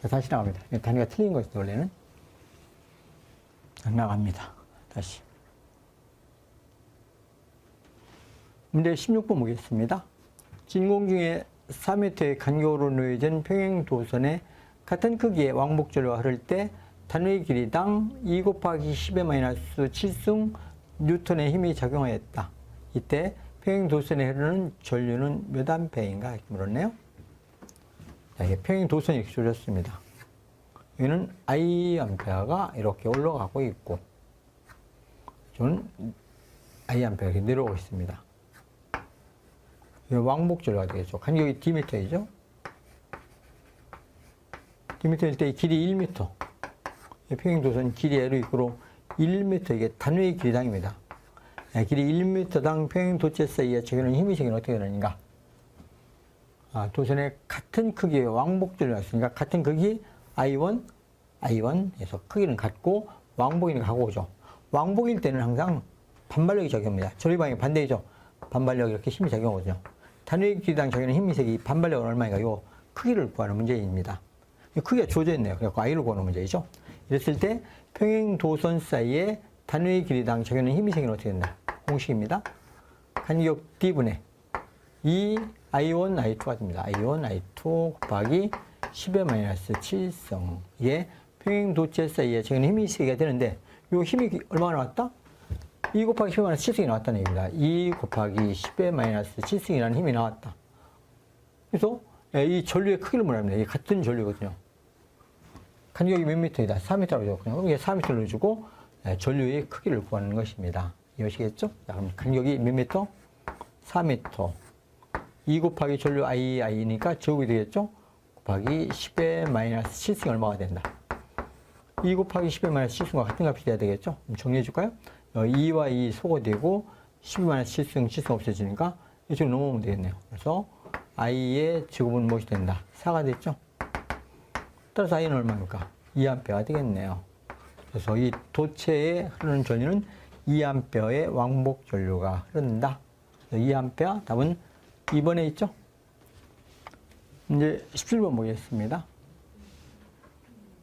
다시 나갑니다. 단위가 틀린 것이 원래는 나갑니다. 다시. 문제 16번 보겠습니다. 진공 중에 4m의 간격으로 놓여진 평행 도선에 같은 크기의 왕복 전류가 흐를 때 단위 길이당 2 곱하기 10-7승 뉴턴의 힘이 작용하였다. 이때 평행 도선에 흐르는 전류는 몇 암페어인가? 이렇게 물었네요. 자, 이게 평행 도선이 이렇게 조졌습니다. 여기는 I 암페어가 이렇게 올라가고 있고, 저는 I 암페어가 이렇게 내려오고 있습니다. 이 왕복 전류가 되겠죠. 간격이 Dm이죠. Dm일 때 길이 1m. 평행 도선 길이 L로 있고 1m 이게 단위 길이당입니다. 길이 1m당 평행 도체 사이에 적용하는 힘의 세계는 어떻게 되는가? 도선의 같은 크기의 왕복전류가 있으니까 같은 크기 I1에서 크기는 같고 왕복이니까 하고 오죠. 왕복일 때는 항상 반발력이 작용합니다. 전류방향이 반대이죠. 반발력이 이렇게 힘이 작용하거든요. 단위 길이당 작용하는 힘미색이 반발력은 얼마인가? 요 크기를 구하는 문제입니다. 크기가 주어져 있네요. 그래서 I를 구하는 문제이죠. 이랬을 때 평행 도선 사이에 단위 길이당 작용하는 힘미색은 어떻게 된다? 공식입니다. 간격 D분의 2 I1, I2가 됩니다. I1, I2 곱하기 10의 마이너스 7성. 이게 평행 도체 사이에 작용하는 힘미색이 되는데 요 힘이 얼마나 나왔다? 2 곱하기 10의 마이너스 7승이 나왔다는 얘기입니다. 2 곱하기 10의 마이너스 7승이라는 힘이 나왔다. 그래서 이 전류의 크기를 뭐랍니다. 이게 같은 전류거든요. 간격이 몇 미터이다? 4미터라고 적었거든요. 이게 4미터를 주고 전류의 크기를 구하는 것입니다. 이해하시겠죠? 자, 그럼 간격이 몇 미터? 4미터. 2 곱하기 전류 I니까 제곱이 되겠죠? 곱하기 10의 마이너스 7승이 얼마가 된다? 2 곱하기 10의 마이너스 7승과 같은 값이 돼야 되겠죠? 그럼 정리해 줄까요? 2와 2 소거되고 10의 마이너스 7승 없어지니까 이쪽으로 넘어오면 되겠네요. 그래서 I의 제곱은 무엇이 된다? 4가 됐죠? 따라서 I는 얼마입니까? 2A가 되겠네요. 그래서 이 도체에 흐르는 전류는 2A의 왕복 전류가 흐른다. 2A 답은 2번에 있죠? 이제 17번 보겠습니다.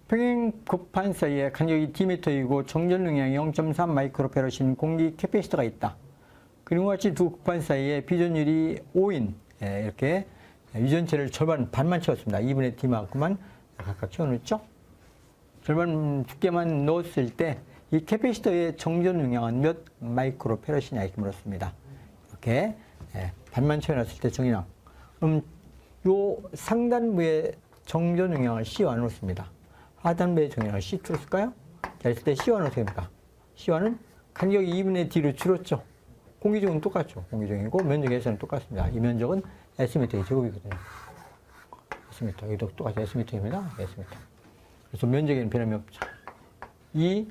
평행 급판 사이에 간격이 D미터이고 정전 용량이 0.3 마이크로페럿인 공기 캐패시터가 있다. 그리고 같이 두 급판 사이에 비전율이 5인 이렇게 유전체를 반만 채웠습니다. 2분의 D만큼만 각각 채워놓죠. 절반 두께만 넣었을 때 이 캐패시터의 정전 용량은 몇 마이크로페럿이냐 이렇게 물었습니다. 이렇게 반만 채워놨을 때 정량. 그럼 요 상단부의 정전 용량을 C1으로 씁니다. 하단부의 정량을 C2로 쓸까요? 자, 있을 때 C1은 어떻게 됩니까? C1은 간격이 2분의 D로 줄었죠. 공기중은 똑같죠. 공기중이고 면적에서는 똑같습니다. 이 면적은 S미터의 제곱이거든요. S미터. 여기도 똑같이 S미터입니다. S미터. 그래서 면적에는 변함이 없죠. 2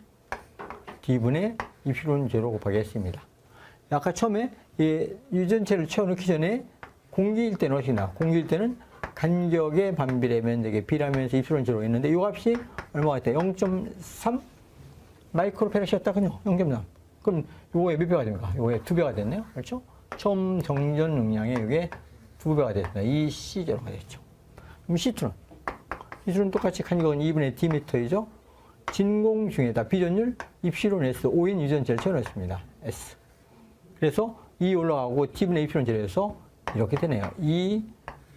D분의 2P는 제로 곱하기 S입니다. 아까 처음에 유전체를 채워넣기 전에 공기일 때는 어떻게 나? 공기일 때는 간격의 반비례 면적에 비례하면서 입술은 제로 있는데 이 값이 얼마가 됐다? 0.3 마이크로페럿이었다군요. 0.3. 그럼 요거에 몇 배가 됩니까? 요거에 2배가 됐네요. 그렇죠? 처음 정전 용량에 이게 2배가 됐습니다. 이 C0가 됐죠. 그럼 C2는? C2는 똑같이 간격은 2분의 D미터이죠. 진공 중에다 비전율 입실온 S 5인 유전체를 채워넣습니다. S. 그래서 2 올라가고 T분의 입실온 제로에서 이렇게 되네요. 2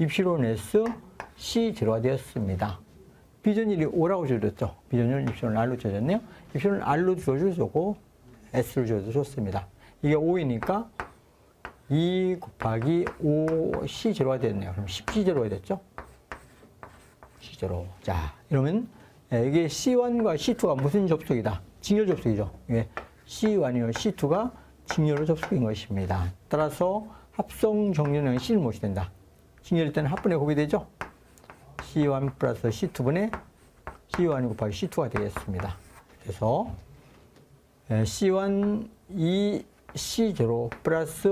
입실온 S C0가 되었습니다. 비전율이 5라고 줘줬죠. 비전율 입실온 R로 줘줬네요. 입실온 R로 줘주고 S로 줘줬습니다. 이게 5이니까 2 곱하기 5 C0가 됐네요. 그럼 10C0가 됐죠. C0. 자, 이러면 이게 C1과 C2가 무슨 접속이다? 직렬 접속이죠. 이게 C1이요, C2가 직렬로 접속인 것입니다. 따라서 합성 정전량이 C는 무엇이 된다? 직렬일 때는 합분의 곱이 되죠? C1 플러스 C2분의 C1 곱하기 C2가 되겠습니다. 그래서 C1 2C0 플러스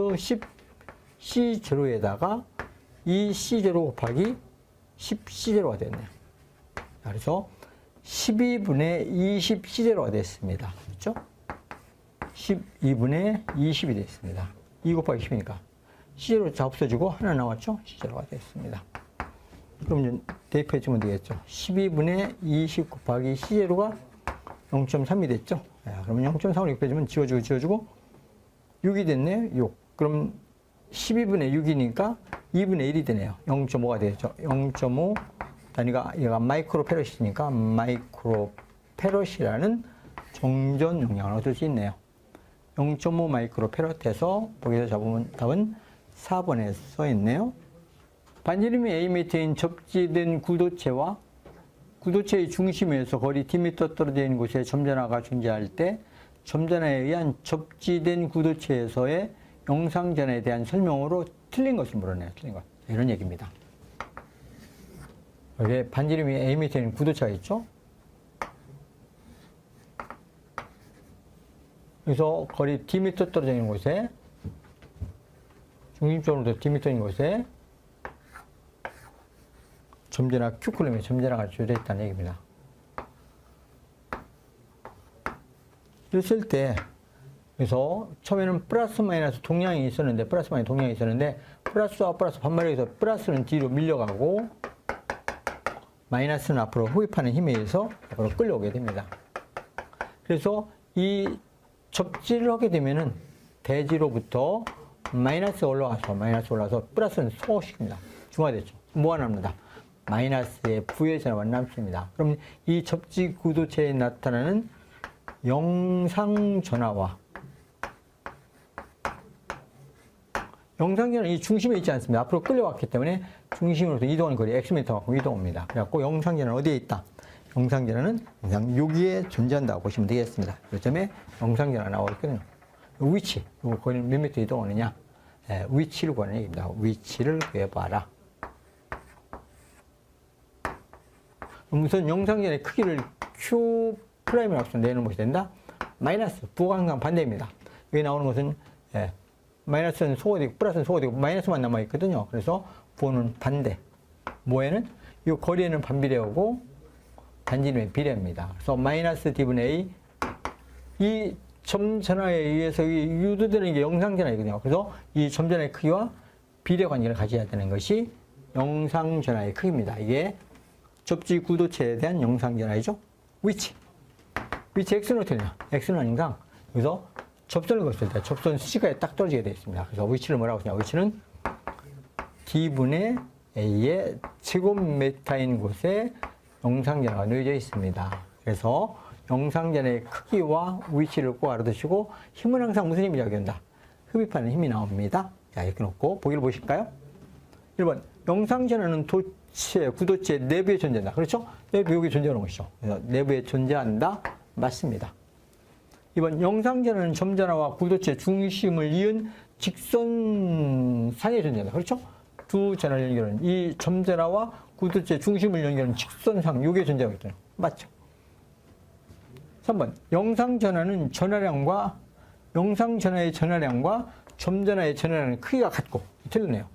10C0에다가 2C0 곱하기 10C0가 됐네요. 그래서 12분의 20C0가 됐습니다. 그렇죠? 12분의 20이 됐습니다. 2 곱하기 10이니까 C0 다 없어지고 하나 나왔죠? C0가 됐습니다. 그럼 이제 대입해 주면 되겠죠. 12분의 20 곱하기 C0가 0.3이 됐죠? 그러면 0.3을 빼주면 지워주고 6이 됐네요. 6. 그럼 12분의 6이니까 2분의 1이 되네요. 0.5가 되죠. 0.5 단위가 얘가 마이크로페럿이니까 마이크로페럿이라는 정전 용량을 얻을 수 있네요. 0.5 마이크로페럿에서 거기서 잡으면 답은 4번에 써 있네요. 반지름이 A미터인 접지된 구도체와 구도체의 중심에서 거리 D미터 떨어져 있는 곳에 점전화가 존재할 때 점전화에 의한 접지된 구도체에서의 영상전화에 대한 설명으로 틀린 것을 물어내요. 틀린 것. 이런 얘기입니다. 여기 반지름이 A미터인 구도체가 있죠. 그래서 거리 D미터 떨어져 있는 곳에 중심적으로 D미터인 곳에 점전화 Q쿨럼의 점전화가 주어져 있다는 얘기입니다. 이랬을 때 그래서 처음에는 플러스 마이너스 동량이 있었는데 플러스와 플러스 반발해서 플러스는 뒤로 밀려가고 마이너스는 앞으로 흡입하는 힘에 의해서 앞으로 끌려오게 됩니다. 그래서 이 접지를 하게 되면은 대지로부터 마이너스가 올라가서 플러스는 소식입니다. 중화됐죠. 뭐가 남는다? 마이너스의 부의 전압만 남습니다. 그럼 이 접지 구도체에 나타나는 영상 전화와 영상전은 이 중심에 있지 않습니다. 앞으로 끌려왔기 때문에 중심으로부터 이동하는 거리 xm만큼 이동합니다. 그래갖고 영상전은 어디에 있다? 영상전화는 항상 여기에 존재한다고 보시면 되겠습니다. 요점에 영상전화가 나오고 있거든요. 위치, 요 거리는 몇 미터 이동하느냐? 위치를 구하는 얘기입니다. 위치를 구해봐라. 우선 영상전의 크기를 Q 프라임이라고 내는 것이 된다. 마이너스, 부가 항상 반대입니다. 여기 나오는 것은 마이너스는 소가 되고 플러스는 소가 되고 마이너스만 남아있거든요. 그래서 부호는 반대. 뭐에는? 이 거리에는 반비례하고 단지는 비례입니다. 그래서 마이너스 D분의 A 이 점전화에 의해서 유도되는 게 영상전화이거든요. 그래서 이 점전화의 크기와 비례 관계를 가져야 되는 것이 영상전화의 크기입니다. 이게 접지 구도체에 대한 영상전화이죠. 위치 X는 어떻게 되냐? X는 항상 여기서 접선을 거쳤을 때 접선 수직가에 딱 떨어지게 되어 있습니다. 그래서 위치를 뭐라고 쓰냐? 위치는 D분의 A의 제곱미터인 곳에 영상전화가 놓여져 있습니다. 그래서 영상전의 크기와 위치를 꼭 알아두시고 힘은 항상 무슨 힘이 작용한다? 흡입하는 힘이 나옵니다. 자, 이렇게 놓고 보기를 보실까요? 1번 영상전화는 구도체 내부에 존재한다. 그렇죠? 내부 여기 존재하는 것이죠. 그래서 내부에 존재한다. 맞습니다. 2번 영상전화는 점전화와 구도체 중심을 이은 직선상에 존재한다. 그렇죠? 두 전화를 연결하는 이 점전화와 구도체 중심을 연결하는 직선상 여기에 존재하고 있잖아요. 맞죠? 3번 영상전화의 전화량과 점전화의 전화량의 크기가 같고 틀리네요.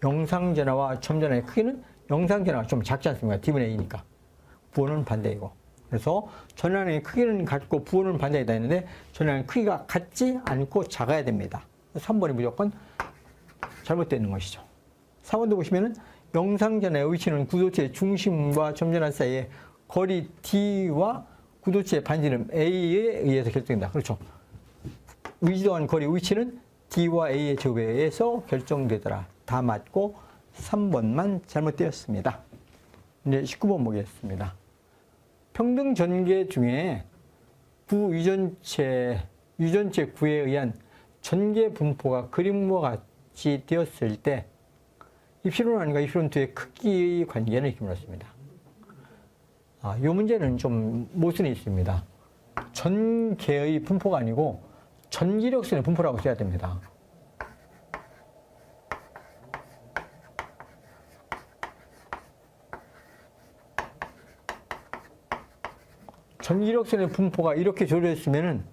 영상전화와 점전화의 크기는 영상전화가 좀 작지 않습니까? D분의 A니까. 부호는 반대이고. 그래서 전화량의 크기는 같고 부호는 반대이다 했는데 전화량의 크기가 같지 않고 작아야 됩니다. 3번이 무조건 잘못되는 것이죠. 4번도 보시면은 영상전화의 위치는 구도체의 중심과 점전화 사이의 거리 D와 구도체의 반지름 A에 의해서 결정된다. 그렇죠. 위치한 거리 위치는 D와 A의 제곱에 의해서 결정되더라. 다 맞고 3번만 잘못되었습니다. 이제 19번 보겠습니다. 평등 전개 중에 유전체 구에 의한 전개 분포가 그림과 같이 되었을 때 입실론 1과 입실론 2의 크기의 관계는 이렇게 물었습니다. 이 문제는 좀 모순이 있습니다. 전개의 분포가 아니고 전기력선의 분포라고 써야 됩니다. 전기력선의 분포가 이렇게 조절했으면은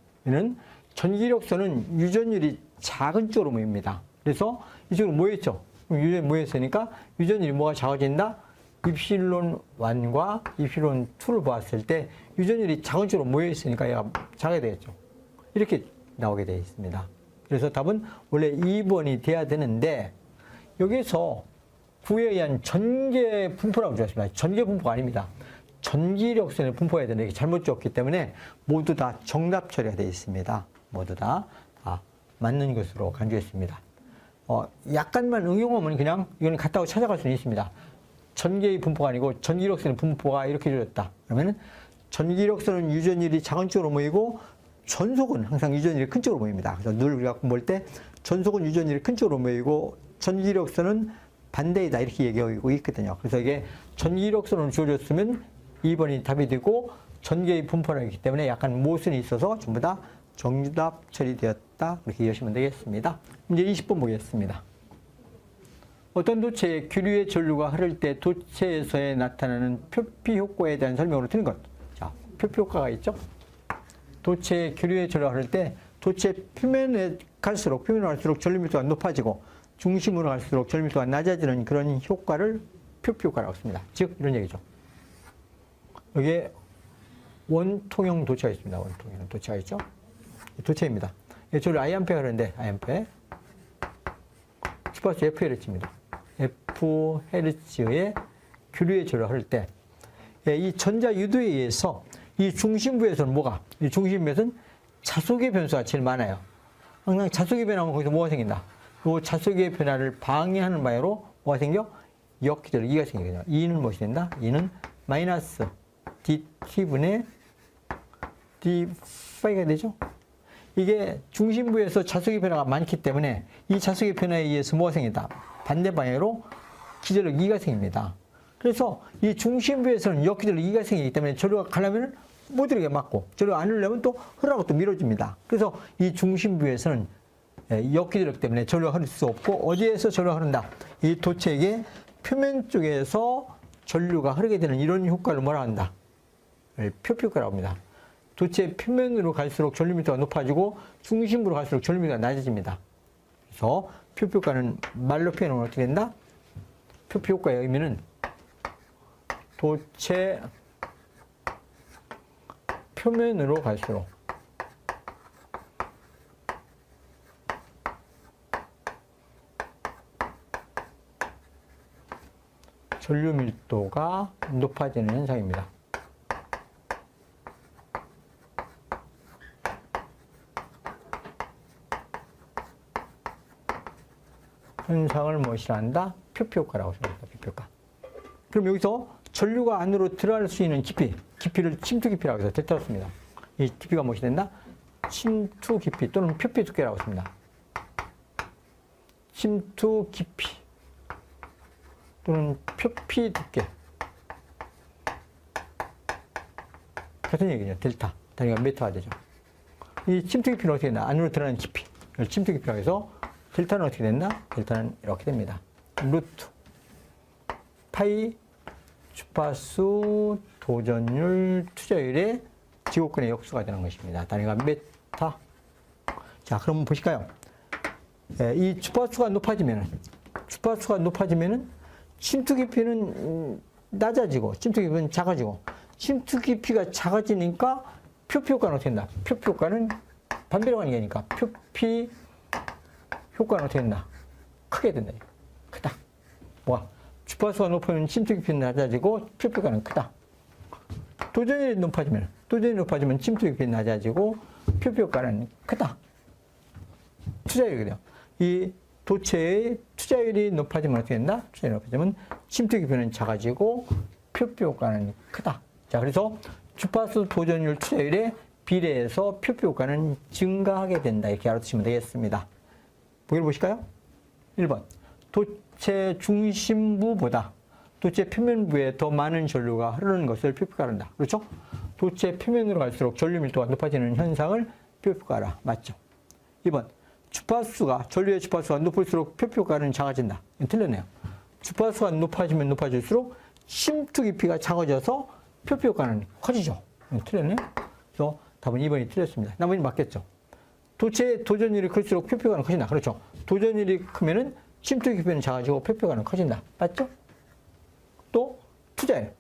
전기력선은 유전율이 작은 쪽으로 모입니다. 그래서 이쪽으로 모였죠. 유전이 모였으니까 유전율이 뭐가 작아진다? 입실론 1과 입실론 2를 보았을 때 유전율이 작은 쪽으로 모여있으니까 얘가 작아야 되겠죠. 이렇게 나오게 되어 있습니다. 그래서 답은 원래 2번이 돼야 되는데 여기서 구에 의한 전개 분포라고 주었습니다. 전개 분포가 아닙니다. 전기력선의 분포해야 되는데 이게 잘못 줬기 때문에 모두 다 정답 처리가 되어 있습니다. 모두 다 맞는 것으로 간주했습니다. 약간만 응용하면 그냥 이건 같다고 찾아갈 수는 있습니다. 전개의 분포가 아니고 전기력선의 분포가 이렇게 주어졌다. 그러면은 전기력선은 유전율이 작은 쪽으로 모이고 전속은 항상 유전율이 큰 쪽으로 모입니다. 그래서 늘 우리가 공부할 때 전속은 유전율이 큰 쪽으로 모이고 전기력선은 반대이다 이렇게 얘기하고 있거든요. 그래서 이게 전기력선으로 주어졌으면 2번이 답이 되고 전개의 분포라기 때문에 약간 모순이 있어서 전부 다 정답 처리되었다 그렇게 이해하시면 되겠습니다. 이제 20번 보겠습니다. 어떤 도체의 규류의 전류가 흐를 때 도체에서 나타나는 표피 효과에 대한 설명으로 드는 것. 자, 표피 효과가 있죠. 도체의 규류의 전류가 흐를 때 도체 표면을 갈수록 전류 밀도가 높아지고 중심으로 갈수록 전류 밀도가 낮아지는 그런 효과를 표피 효과라고 씁니다. 즉 이런 얘기죠. 여기에 원통형 도체가 있습니다. 원통형 도체가 있죠. 도체입니다. 저를 I암페어가 하는데 I암페어 주파수 F헤르츠입니다. F헤르츠의 교류의 조를 할 때 이 전자 유도에 의해서 이 중심부에서는 뭐가? 이 중심부에서는 자속의 변수가 제일 많아요. 항상 자속의 변화하면 거기서 뭐가 생긴다? 이 자속의 변화를 방해하는 방향으로 뭐가 생겨? 역기절 E가 생기거든요. E는 무엇이 된다? E는 마이너스 dt분의 d파이가 되죠. 이게 중심부에서 자속의 변화가 많기 때문에 이 자속의 변화에 의해서 뭐가 생긴다? 반대 방향으로 기절력 E가 생깁니다. 그래서 이 중심부에서는 역기절력 E가 생기기 때문에 저리가 가려면 못 이렇게 맞고 저리가 안 흐르려면 또 흐르라고 또 밀어줍니다. 그래서 이 중심부에서는 역기절력 때문에 저리가 흐를 수 없고 어디에서 저리가 흐른다? 이 도체의 표면 쪽에서 전류가 흐르게 되는 이런 효과를 뭐라 한다? 표피 효과라고 합니다. 도체 표면으로 갈수록 전류밀도가 높아지고 중심부로 갈수록 전류밀도가 낮아집니다. 그래서 표피 효과는 말로 표현하면 어떻게 된다? 표피 효과의 의미는 도체 표면으로 갈수록 전류 밀도가 높아지는 현상입니다. 현상을 무엇이라 한다? 표피 효과라고 생각합니다. 표피 효과. 그럼 여기서 전류가 안으로 들어갈 수 있는 깊이를 침투 깊이라고 해서 델타로 씁니다. 이 깊이가 무엇이 된다? 침투 깊이 또는 표피 두께라고 씁니다. 침투 깊이 또는 표피 두께 같은 얘기죠. 델타 단위가 미터가 되죠. 이 침투 깊이는 어떻게 된다? 안으로 들어가는 깊이 침투 깊이라고 해서 델타는 어떻게 된다? 델타는 이렇게 됩니다. 루트 파이 주파수 도전율 투자율의 지곡근의 역수가 되는 것입니다. 단위가 메타. 자, 그럼 보실까요? 이 주파수가 높아지면은 침투 깊이는 낮아지고 침투 깊이는 작아지고 침투 깊이가 작아지니까 표피 효과는 어떻게 된다? 표피 효과는 반대로 가는 게니까 표피 효과는 어떻게 된다? 크게 된다. 크다. 뭐가? 주파수가 높으면 침투 깊이는 낮아지고 표피 효과는 크다. 도전율이 높아지면 침투 깊이는 낮아지고 표피 효과는 크다. 투자율이거든요. 이 도체의 투자율이 높아지면 어떻게 된다? 투자율이 높아지면 침투 깊이는 작아지고 표피 효과는 크다. 자, 그래서 주파수 도전율 투자율에 비례해서 표피 효과는 증가하게 된다. 이렇게 알아두시면 되겠습니다. 보기를 보실까요? 1번. 도체 중심부보다 도체 표면부에 더 많은 전류가 흐르는 것을 표피효과라 한다. 그렇죠? 도체 표면으로 갈수록 전류 밀도가 높아지는 현상을 표피효과라. 맞죠? 2번. 전류의 주파수가 높을수록 표피효과는 작아진다. 틀렸네요. 주파수가 높아지면 높아질수록 침투 깊이가 작아져서 표피효과는 커지죠. 틀렸네요. 그래서 답은 2번이 틀렸습니다. 나머지는 맞겠죠? 도체의 도전율이 클수록 표피효과는 커진다. 그렇죠? 도전율이 크면은 침투 깊이는 작아지고 표피효과는 커진다. 맞죠? 또 투자율.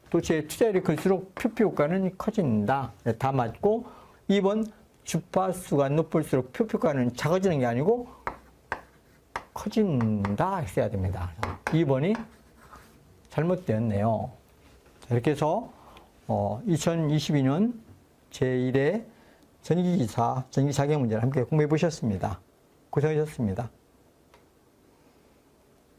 도체의 투자율이 클수록 표피효과는 커진다. 네, 다 맞고 2번 주파수가 높을수록 표피효과는 작아지는 게 아니고 커진다 했어야 됩니다. 2번이 잘못되었네요. 이렇게 해서 2022년 제1회 전기기사 전기자격 문제를 함께 공부해 보셨습니다. 고생하셨습니다.